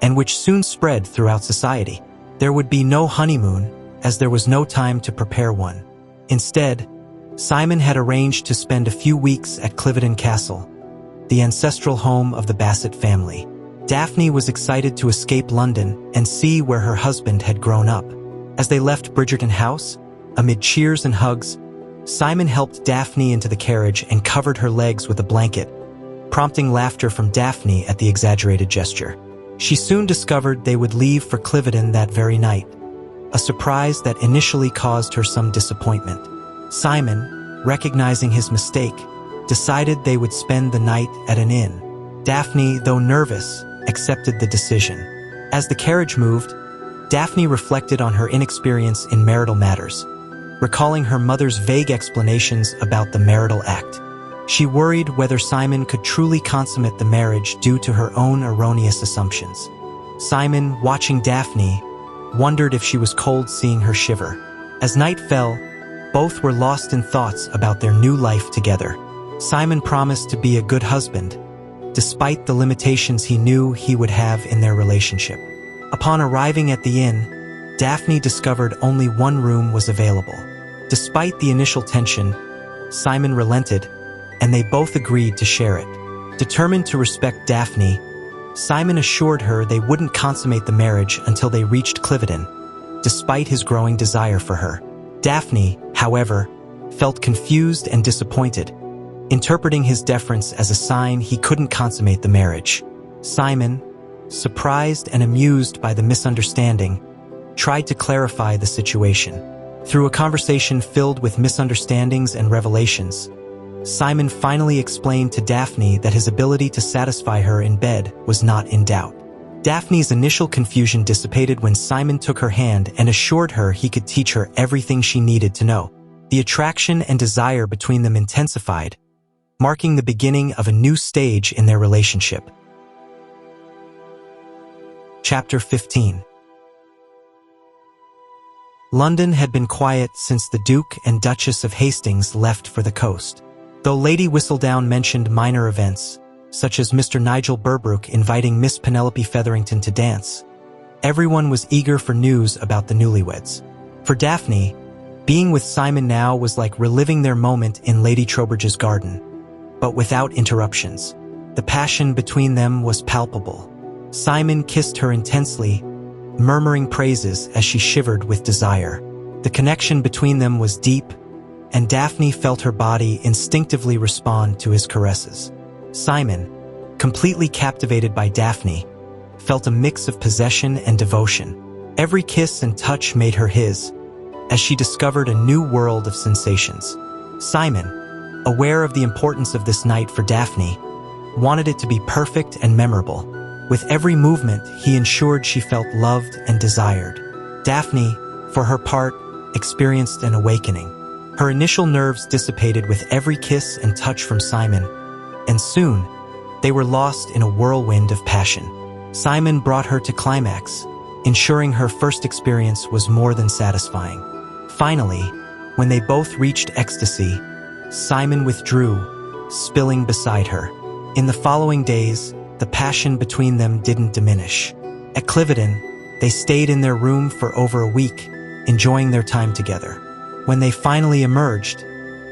and which soon spread throughout society. There would be no honeymoon, as there was no time to prepare one. Instead, Simon had arranged to spend a few weeks at Cliveden Castle, the ancestral home of the Basset family. Daphne was excited to escape London and see where her husband had grown up. As they left Bridgerton House, amid cheers and hugs, Simon helped Daphne into the carriage and covered her legs with a blanket, prompting laughter from Daphne at the exaggerated gesture. She soon discovered they would leave for Cliveden that very night, a surprise that initially caused her some disappointment. Simon, recognizing his mistake, decided they would spend the night at an inn. Daphne, though nervous, accepted the decision. As the carriage moved, Daphne reflected on her inexperience in marital matters, recalling her mother's vague explanations about the marital act. She worried whether Simon could truly consummate the marriage due to her own erroneous assumptions. Simon, watching Daphne, wondered if she was cold seeing her shiver. As night fell, both were lost in thoughts about their new life together. Simon promised to be a good husband, despite the limitations he knew he would have in their relationship. Upon arriving at the inn, Daphne discovered only one room was available. Despite the initial tension, Simon relented, and they both agreed to share it. Determined to respect Daphne, Simon assured her they wouldn't consummate the marriage until they reached Cliveden, despite his growing desire for her. Daphne, however, felt confused and disappointed, interpreting his deference as a sign he couldn't consummate the marriage. Simon, surprised and amused by the misunderstanding, tried to clarify the situation. Through a conversation filled with misunderstandings and revelations, Simon finally explained to Daphne that his ability to satisfy her in bed was not in doubt. Daphne's initial confusion dissipated when Simon took her hand and assured her he could teach her everything she needed to know. The attraction and desire between them intensified, marking the beginning of a new stage in their relationship. Chapter 15. London had been quiet since the Duke and Duchess of Hastings left for the coast. Though Lady Whistledown mentioned minor events, such as Mr. Nigel Burbrook inviting Miss Penelope Featherington to dance, everyone was eager for news about the newlyweds. For Daphne, being with Simon now was like reliving their moment in Lady Trowbridge's garden, but without interruptions. The passion between them was palpable. Simon kissed her intensely, murmuring praises as she shivered with desire. The connection between them was deep, and Daphne felt her body instinctively respond to his caresses. Simon, completely captivated by Daphne, felt a mix of possession and devotion. Every kiss and touch made her his, as she discovered a new world of sensations. Simon, aware of the importance of this night for Daphne, wanted it to be perfect and memorable. With every movement, he ensured she felt loved and desired. Daphne, for her part, experienced an awakening. Her initial nerves dissipated with every kiss and touch from Simon, and soon, they were lost in a whirlwind of passion. Simon brought her to climax, ensuring her first experience was more than satisfying. Finally, when they both reached ecstasy, Simon withdrew, spilling beside her. In the following days, the passion between them didn't diminish. At Cliveden, they stayed in their room for over a week, enjoying their time together. When they finally emerged,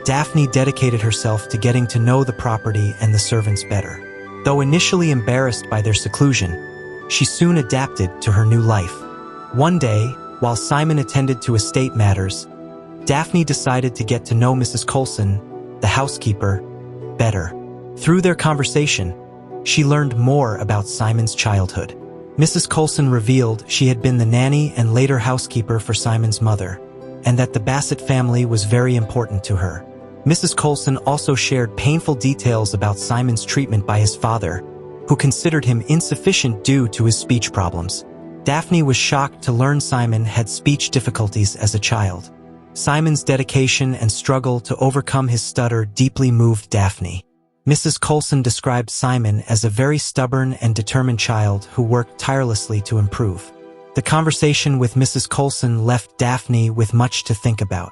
Daphne dedicated herself to getting to know the property and the servants better. Though initially embarrassed by their seclusion, she soon adapted to her new life. One day, while Simon attended to estate matters, Daphne decided to get to know Mrs. Coulson, the housekeeper, better. Through their conversation, she learned more about Simon's childhood. Mrs. Coulson revealed she had been the nanny and later housekeeper for Simon's mother, and that the Basset family was very important to her. Mrs. Coulson also shared painful details about Simon's treatment by his father, who considered him insufficient due to his speech problems. Daphne was shocked to learn Simon had speech difficulties as a child. Simon's dedication and struggle to overcome his stutter deeply moved Daphne. Mrs. Coulson described Simon as a very stubborn and determined child who worked tirelessly to improve. The conversation with Mrs. Coulson left Daphne with much to think about.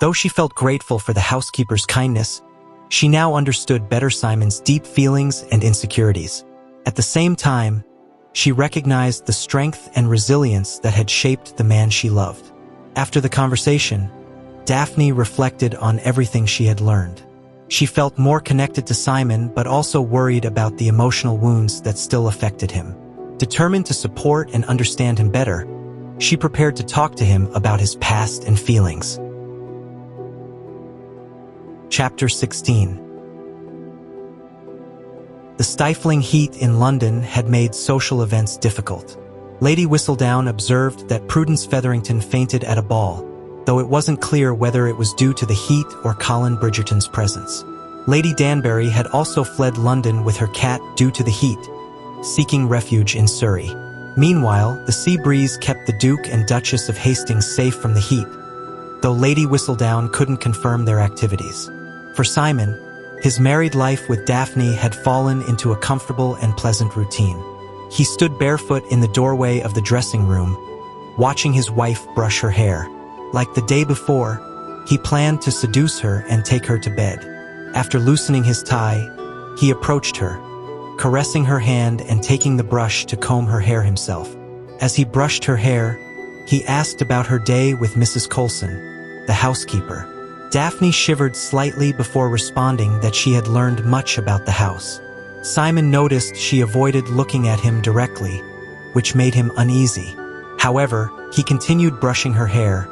Though she felt grateful for the housekeeper's kindness, she now understood better Simon's deep feelings and insecurities. At the same time, she recognized the strength and resilience that had shaped the man she loved. After the conversation, Daphne reflected on everything she had learned. She felt more connected to Simon but also worried about the emotional wounds that still affected him. Determined to support and understand him better, she prepared to talk to him about his past and feelings. Chapter 16. The stifling heat in London had made social events difficult. Lady Whistledown observed that Prudence Featherington fainted at a ball, though it wasn't clear whether it was due to the heat or Colin Bridgerton's presence. Lady Danbury had also fled London with her cat due to the heat, seeking refuge in Surrey. Meanwhile, the sea breeze kept the Duke and Duchess of Hastings safe from the heat, though Lady Whistledown couldn't confirm their activities. For Simon, his married life with Daphne had fallen into a comfortable and pleasant routine. He stood barefoot in the doorway of the dressing room, watching his wife brush her hair. Like the day before, he planned to seduce her and take her to bed. After loosening his tie, he approached her, caressing her hand and taking the brush to comb her hair himself. As he brushed her hair, he asked about her day with Mrs. Coulson, the housekeeper. Daphne shivered slightly before responding that she had learned much about the house. Simon noticed she avoided looking at him directly, which made him uneasy. However, he continued brushing her hair,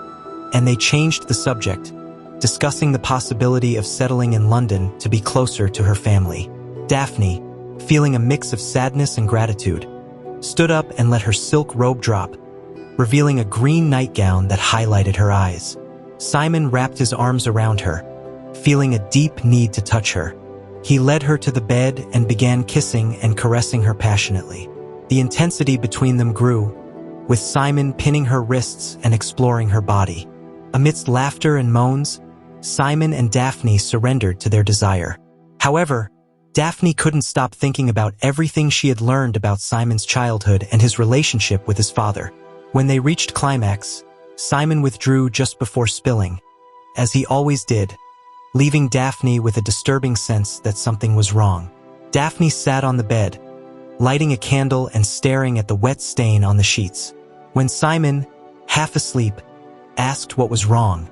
and they changed the subject, discussing the possibility of settling in London to be closer to her family. Daphne, feeling a mix of sadness and gratitude, stood up and let her silk robe drop, revealing a green nightgown that highlighted her eyes. Simon wrapped his arms around her, feeling a deep need to touch her. He led her to the bed and began kissing and caressing her passionately. The intensity between them grew, with Simon pinning her wrists and exploring her body. Amidst laughter and moans, Simon and Daphne surrendered to their desire. However, Daphne couldn't stop thinking about everything she had learned about Simon's childhood and his relationship with his father. When they reached climax, Simon withdrew just before spilling, as he always did, leaving Daphne with a disturbing sense that something was wrong. Daphne sat on the bed, lighting a candle and staring at the wet stain on the sheets. When Simon, half asleep, asked what was wrong,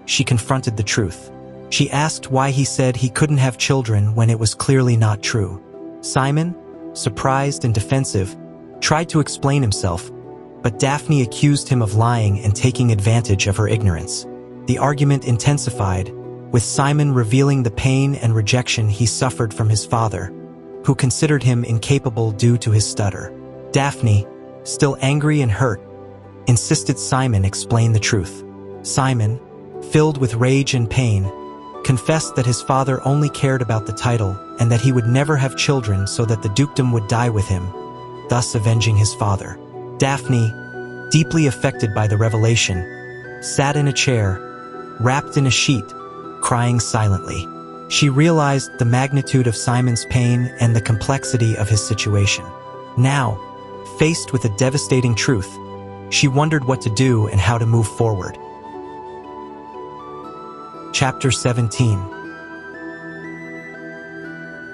she confronted the truth. She asked why he said he couldn't have children when it was clearly not true. Simon, surprised and defensive, tried to explain himself, but Daphne accused him of lying and taking advantage of her ignorance. The argument intensified, with Simon revealing the pain and rejection he suffered from his father, who considered him incapable due to his stutter. Daphne, still angry and hurt, insisted Simon explain the truth. Simon, filled with rage and pain, confessed that his father only cared about the title and that he would never have children so that the dukedom would die with him, thus avenging his father. Daphne, deeply affected by the revelation, sat in a chair, wrapped in a sheet, crying silently. She realized the magnitude of Simon's pain and the complexity of his situation. Now, faced with a devastating truth, she wondered what to do and how to move forward. Chapter 17.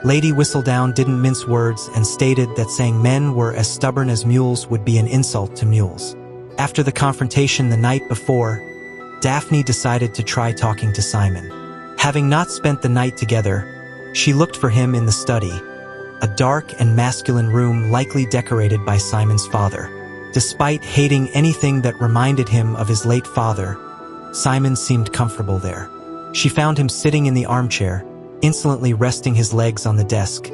Lady Whistledown didn't mince words and stated that saying men were as stubborn as mules would be an insult to mules. After the confrontation the night before, Daphne decided to try talking to Simon. Having not spent the night together, she looked for him in the study, a dark and masculine room likely decorated by Simon's father. Despite hating anything that reminded him of his late father, Simon seemed comfortable there. She found him sitting in the armchair, insolently resting his legs on the desk,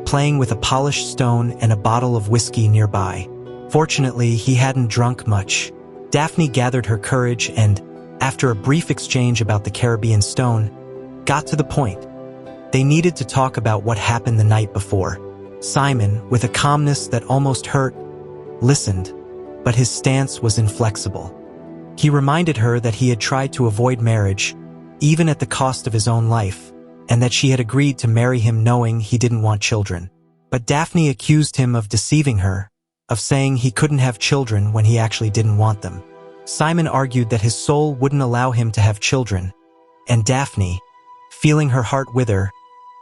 playing with a polished stone and a bottle of whiskey nearby. Fortunately, he hadn't drunk much. Daphne gathered her courage and, after a brief exchange about the Caribbean stone, got to the point. They needed to talk about what happened the night before. Simon, with a calmness that almost hurt, listened, but his stance was inflexible. He reminded her that he had tried to avoid marriage, even at the cost of his own life, and that she had agreed to marry him knowing he didn't want children. But Daphne accused him of deceiving her, of saying he couldn't have children when he actually didn't want them. Simon argued that his soul wouldn't allow him to have children, and Daphne, feeling her heart wither,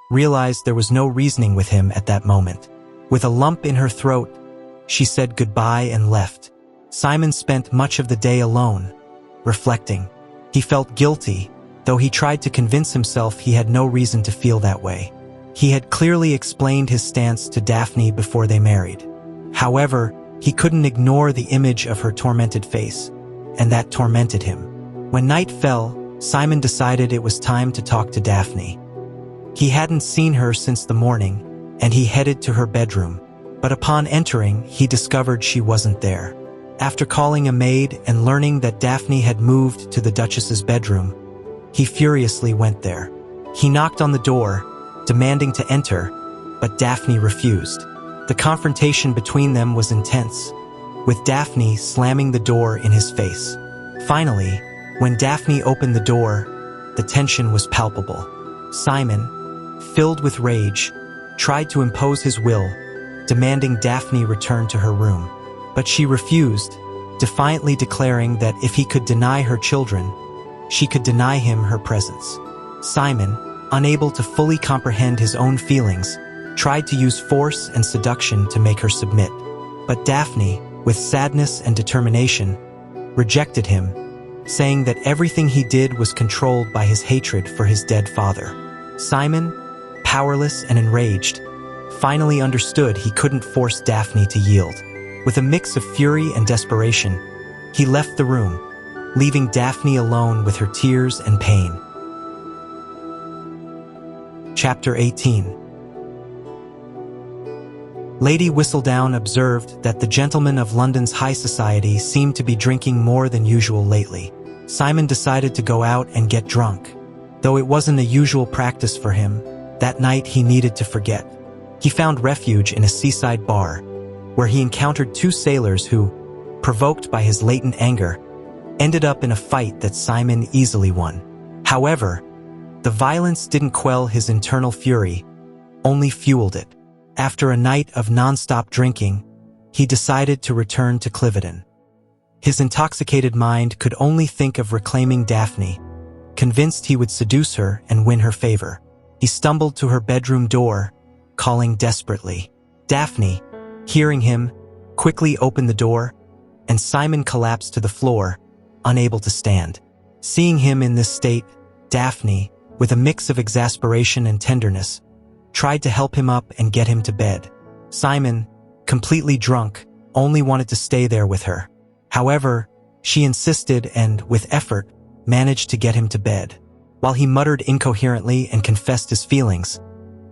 realized there was no reasoning with him at that moment. With a lump in her throat, she said goodbye and left. Simon spent much of the day alone, reflecting. He felt guilty, though he tried to convince himself he had no reason to feel that way. He had clearly explained his stance to Daphne before they married. However, he couldn't ignore the image of her tormented face, and that tormented him. When night fell, Simon decided it was time to talk to Daphne. He hadn't seen her since the morning, and he headed to her bedroom. But upon entering, he discovered she wasn't there. After calling a maid and learning that Daphne had moved to the Duchess's bedroom, he furiously went there. He knocked on the door, demanding to enter, but Daphne refused. The confrontation between them was intense, with Daphne slamming the door in his face. Finally, when Daphne opened the door, the tension was palpable. Simon, filled with rage, tried to impose his will, demanding Daphne return to her room. But she refused, defiantly declaring that if he could deny her children, she could deny him her presence. Simon, unable to fully comprehend his own feelings, tried to use force and seduction to make her submit. But Daphne, with sadness and determination, rejected him, saying that everything he did was controlled by his hatred for his dead father. Simon, powerless and enraged, finally understood he couldn't force Daphne to yield. With a mix of fury and desperation, he left the room, leaving Daphne alone with her tears and pain. Chapter 18. Lady Whistledown observed that the gentlemen of London's high society seemed to be drinking more than usual lately. Simon decided to go out and get drunk. Though it wasn't a usual practice for him, that night he needed to forget. He found refuge in a seaside bar, where he encountered two sailors who, provoked by his latent anger, ended up in a fight that Simon easily won. However, the violence didn't quell his internal fury, only fueled it. After a night of non-stop drinking, he decided to return to Cliveden. His intoxicated mind could only think of reclaiming Daphne, convinced he would seduce her and win her favor. He stumbled to her bedroom door, calling desperately. Daphne, hearing him, quickly opened the door, and Simon collapsed to the floor, unable to stand. Seeing him in this state, Daphne, with a mix of exasperation and tenderness, tried to help him up and get him to bed. Simon, completely drunk, only wanted to stay there with her. However, she insisted and, with effort, managed to get him to bed. While he muttered incoherently and confessed his feelings,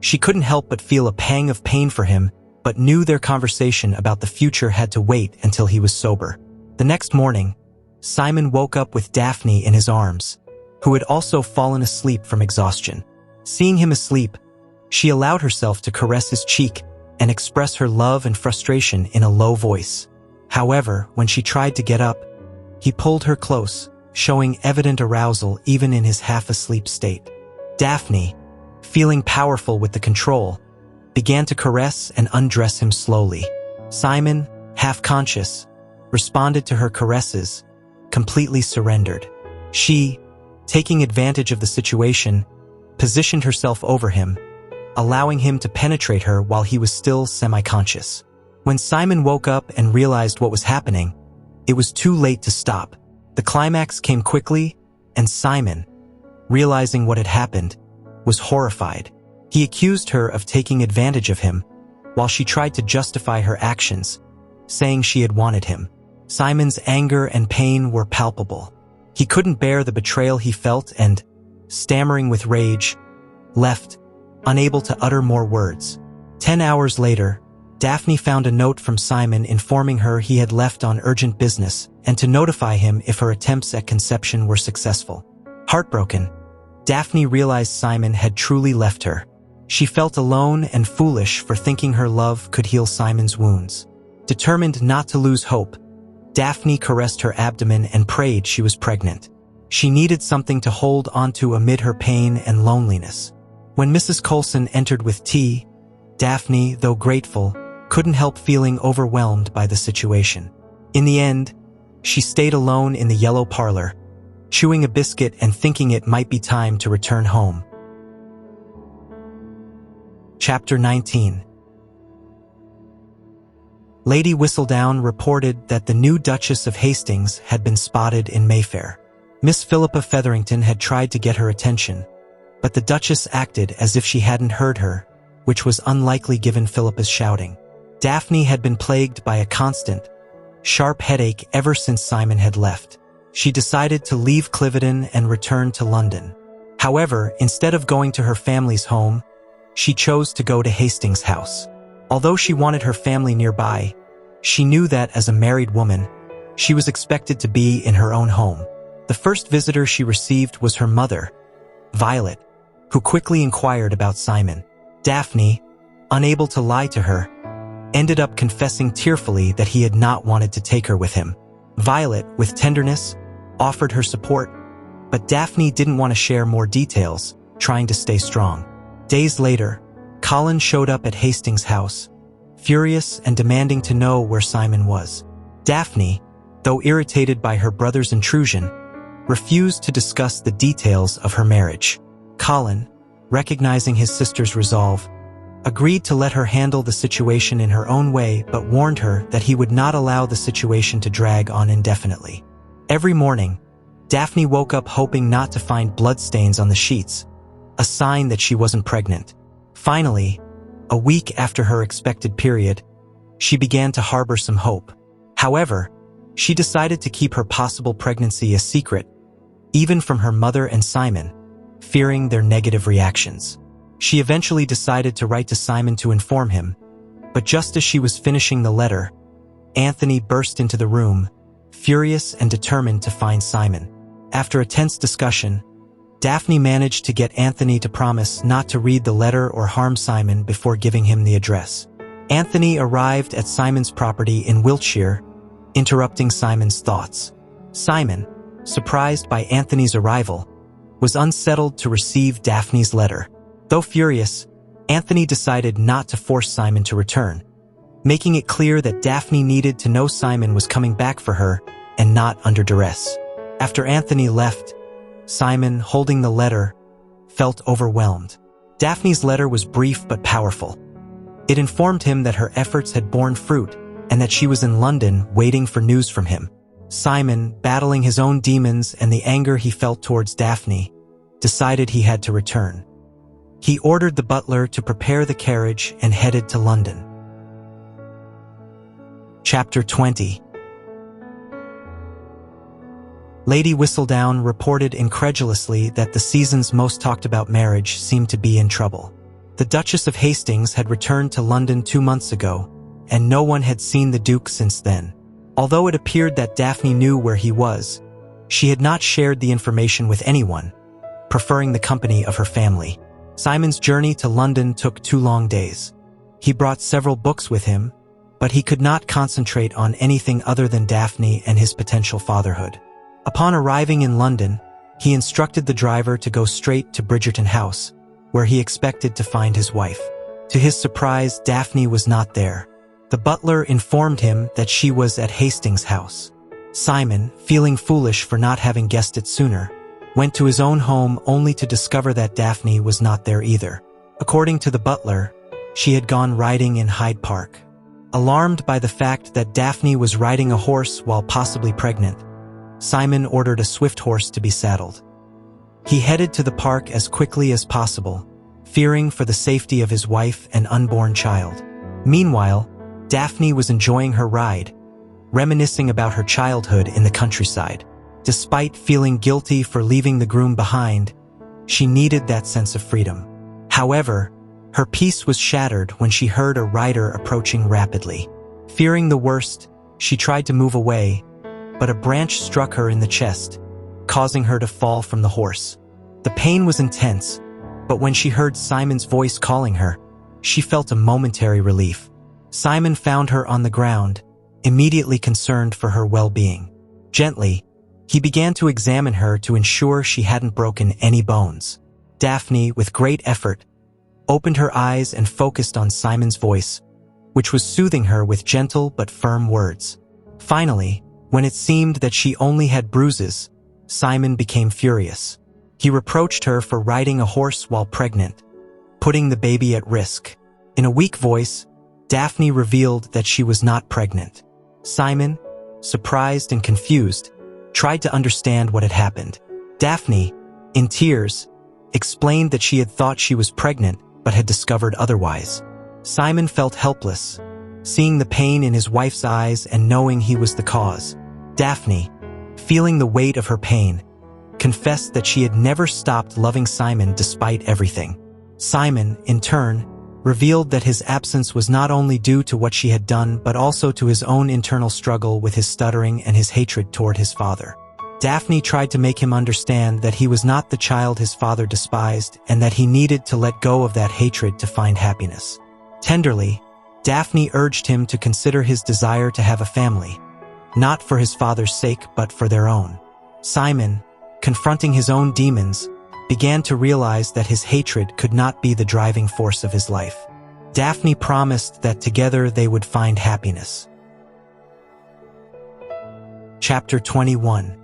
she couldn't help but feel a pang of pain for him, but knew their conversation about the future had to wait until he was sober. The next morning, Simon woke up with Daphne in his arms, who had also fallen asleep from exhaustion. Seeing him asleep, she allowed herself to caress his cheek and express her love and frustration in a low voice. However, when she tried to get up, he pulled her close, showing evident arousal even in his half-asleep state. Daphne, feeling powerful with the control, began to caress and undress him slowly. Simon, half-conscious, responded to her caresses, completely surrendered. She, taking advantage of the situation, positioned herself over him, allowing him to penetrate her while he was still semi-conscious. When Simon woke up and realized what was happening, it was too late to stop. The climax came quickly, and Simon, realizing what had happened, was horrified. He accused her of taking advantage of him, while she tried to justify her actions, saying she had wanted him. Simon's anger and pain were palpable. He couldn't bear the betrayal he felt and, stammering with rage, left, unable to utter more words. 10 hours later, Daphne found a note from Simon informing her he had left on urgent business and to notify him if her attempts at conception were successful. Heartbroken, Daphne realized Simon had truly left her. She felt alone and foolish for thinking her love could heal Simon's wounds. Determined not to lose hope, Daphne caressed her abdomen and prayed she was pregnant. She needed something to hold onto amid her pain and loneliness. When Mrs. Coulson entered with tea, Daphne, though grateful, couldn't help feeling overwhelmed by the situation. In the end, she stayed alone in the yellow parlor, chewing a biscuit and thinking it might be time to return home. Chapter 19. Lady Whistledown reported that the new Duchess of Hastings had been spotted in Mayfair. Miss Philippa Featherington had tried to get her attention, but the Duchess acted as if she hadn't heard her, which was unlikely given Philippa's shouting. Daphne had been plagued by a constant, sharp headache ever since Simon had left. She decided to leave Cliveden and return to London. However, instead of going to her family's home, she chose to go to Hastings House. Although she wanted her family nearby, she knew that as a married woman, she was expected to be in her own home. The first visitor she received was her mother, Violet, who quickly inquired about Simon. Daphne, unable to lie to her, ended up confessing tearfully that he had not wanted to take her with him. Violet, with tenderness, offered her support, but Daphne didn't want to share more details, trying to stay strong. Days later, Colin showed up at Hastings' house, furious and demanding to know where Simon was. Daphne, though irritated by her brother's intrusion, refused to discuss the details of her marriage. Colin, recognizing his sister's resolve, agreed to let her handle the situation in her own way but warned her that he would not allow the situation to drag on indefinitely. Every morning, Daphne woke up hoping not to find bloodstains on the sheets, a sign that she wasn't pregnant. Finally, A week after her expected period, she began to harbor some hope. However, she decided to keep her possible pregnancy a secret, even from her mother and Simon, fearing their negative reactions. She eventually decided to write to Simon to inform him, but just as she was finishing the letter, Anthony burst into the room, furious and determined to find Simon. After a tense discussion, Daphne managed to get Anthony to promise not to read the letter or harm Simon before giving him the address. Anthony arrived at Simon's property in Wiltshire, interrupting Simon's thoughts. Simon, surprised by Anthony's arrival, was unsettled to receive Daphne's letter. Though furious, Anthony decided not to force Simon to return, making it clear that Daphne needed to know Simon was coming back for her and not under duress. After Anthony left, Simon, holding the letter, felt overwhelmed. Daphne's letter was brief but powerful. It informed him that her efforts had borne fruit and that she was in London waiting for news from him. Simon, battling his own demons and the anger he felt towards Daphne, decided he had to return. He ordered the butler to prepare the carriage and headed to London. Chapter 20. Lady Whistledown reported incredulously that the season's most talked-about marriage seemed to be in trouble. The Duchess of Hastings had returned to London 2 months ago, and no one had seen the Duke since then. Although it appeared that Daphne knew where he was, she had not shared the information with anyone, preferring the company of her family. Simon's journey to London took 2 long days. He brought several books with him, but he could not concentrate on anything other than Daphne and his potential fatherhood. Upon arriving in London, he instructed the driver to go straight to Bridgerton House, where he expected to find his wife. To his surprise, Daphne was not there. The butler informed him that she was at Hastings' house. Simon, feeling foolish for not having guessed it sooner, went to his own home only to discover that Daphne was not there either. According to the butler, she had gone riding in Hyde Park. Alarmed by the fact that Daphne was riding a horse while possibly pregnant, Simon ordered a swift horse to be saddled. He headed to the park as quickly as possible, fearing for the safety of his wife and unborn child. Meanwhile, Daphne was enjoying her ride, reminiscing about her childhood in the countryside. Despite feeling guilty for leaving the groom behind, she needed that sense of freedom. However, her peace was shattered when she heard a rider approaching rapidly. Fearing the worst, she tried to move away, but a branch struck her in the chest, causing her to fall from the horse. The pain was intense, but when she heard Simon's voice calling her, she felt a momentary relief. Simon found her on the ground, immediately concerned for her well-being. Gently, he began to examine her to ensure she hadn't broken any bones. Daphne, with great effort, opened her eyes and focused on Simon's voice, which was soothing her with gentle but firm words. Finally, when it seemed that she only had bruises, Simon became furious. He reproached her for riding a horse while pregnant, putting the baby at risk. In a weak voice, Daphne revealed that she was not pregnant. Simon, surprised and confused, tried to understand what had happened. Daphne, in tears, explained that she had thought she was pregnant but had discovered otherwise. Simon felt helpless, seeing the pain in his wife's eyes and knowing he was the cause. Daphne, feeling the weight of her pain, confessed that she had never stopped loving Simon despite everything. Simon, in turn, revealed that his absence was not only due to what she had done but also to his own internal struggle with his stuttering and his hatred toward his father. Daphne tried to make him understand that he was not the child his father despised and that he needed to let go of that hatred to find happiness. Tenderly, Daphne urged him to consider his desire to have a family, not for his father's sake but for their own. Simon, confronting his own demons, began to realize that his hatred could not be the driving force of his life. Daphne promised that together they would find happiness. Chapter 21.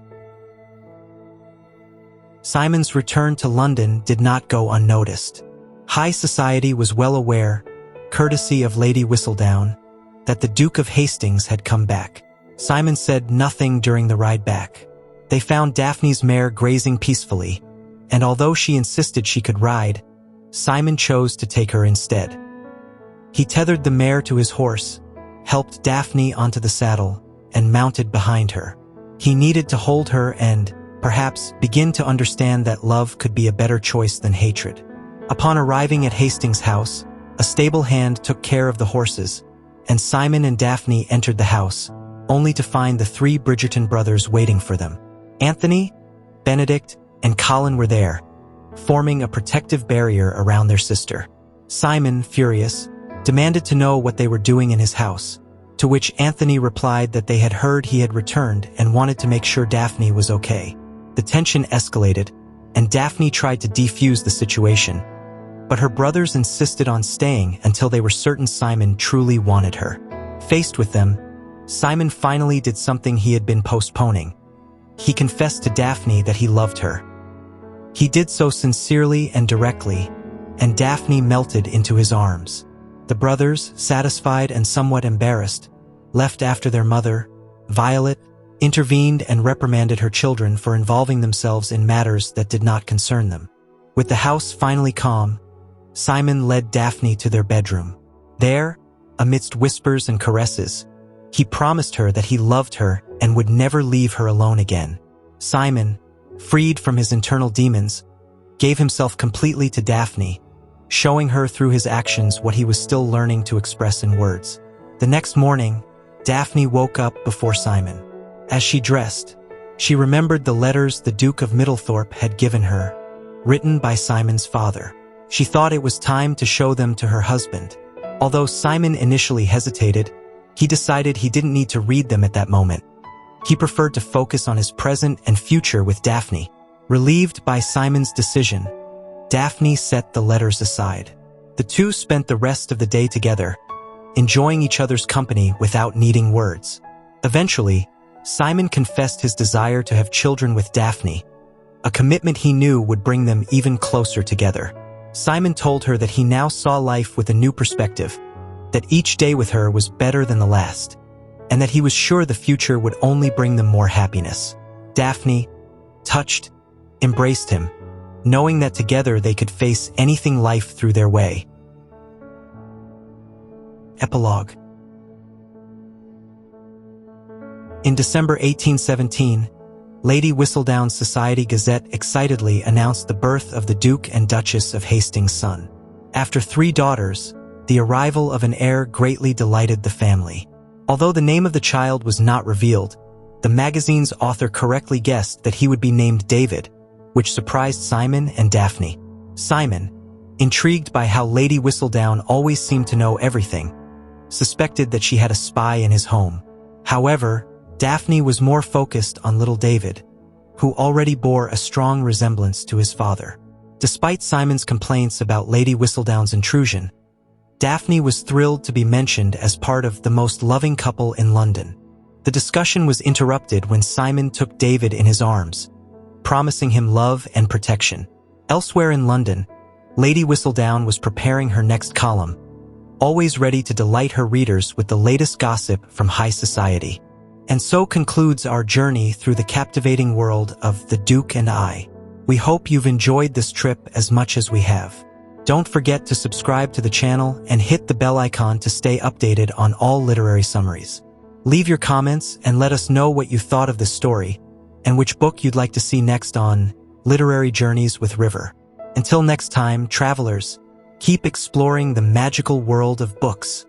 Simon's return to London did not go unnoticed. High society was well aware, courtesy of Lady Whistledown, that the Duke of Hastings had come back. Simon said nothing during the ride back. They found Daphne's mare grazing peacefully, and although she insisted she could ride, Simon chose to take her instead. He tethered the mare to his horse, helped Daphne onto the saddle, and mounted behind her. He needed to hold her and, perhaps, begin to understand that love could be a better choice than hatred. Upon arriving at Hastings' house, a stable hand took care of the horses, and Simon and Daphne entered the house, only to find the three Bridgerton brothers waiting for them. Anthony, Benedict, and Colin were there, forming a protective barrier around their sister. Simon, furious, demanded to know what they were doing in his house, to which Anthony replied that they had heard he had returned and wanted to make sure Daphne was okay. The tension escalated, and Daphne tried to defuse the situation, but her brothers insisted on staying until they were certain Simon truly wanted her. Faced with them, Simon finally did something he had been postponing. He confessed to Daphne that he loved her. He did so sincerely and directly, and Daphne melted into his arms. The brothers, satisfied and somewhat embarrassed, left after their mother, Violet, intervened and reprimanded her children for involving themselves in matters that did not concern them. With the house finally calm, Simon led Daphne to their bedroom. There, amidst whispers and caresses, he promised her that he loved her and would never leave her alone again. Simon, freed from his internal demons, gave himself completely to Daphne, showing her through his actions what he was still learning to express in words. The next morning, Daphne woke up before Simon. As she dressed, she remembered the letters the Duke of Middlethorpe had given her, written by Simon's father. She thought it was time to show them to her husband. Although Simon initially hesitated, he decided he didn't need to read them at that moment. He preferred to focus on his present and future with Daphne. Relieved by Simon's decision, Daphne set the letters aside. The two spent the rest of the day together, enjoying each other's company without needing words. Eventually, Simon confessed his desire to have children with Daphne, a commitment he knew would bring them even closer together. Simon told her that he now saw life with a new perspective, that each day with her was better than the last, and that he was sure the future would only bring them more happiness. Daphne, touched, embraced him, knowing that together they could face anything life threw their way. Epilogue. In December 1817, Lady Whistledown's Society Gazette excitedly announced the birth of the Duke and Duchess of Hastings' son. After 3 daughters, the arrival of an heir greatly delighted the family. Although the name of the child was not revealed, the magazine's author correctly guessed that he would be named David, which surprised Simon and Daphne. Simon, intrigued by how Lady Whistledown always seemed to know everything, suspected that she had a spy in his home. However, Daphne was more focused on little David, who already bore a strong resemblance to his father. Despite Simon's complaints about Lady Whistledown's intrusion, Daphne was thrilled to be mentioned as part of the most loving couple in London. The discussion was interrupted when Simon took David in his arms, promising him love and protection. Elsewhere in London, Lady Whistledown was preparing her next column, always ready to delight her readers with the latest gossip from high society. And so concludes our journey through the captivating world of The Duke and I. We hope you've enjoyed this trip as much as we have. Don't forget to subscribe to the channel and hit the bell icon to stay updated on all literary summaries. Leave your comments and let us know what you thought of the story and which book you'd like to see next on Literary Journeys with River. Until next time, travelers, keep exploring the magical world of books.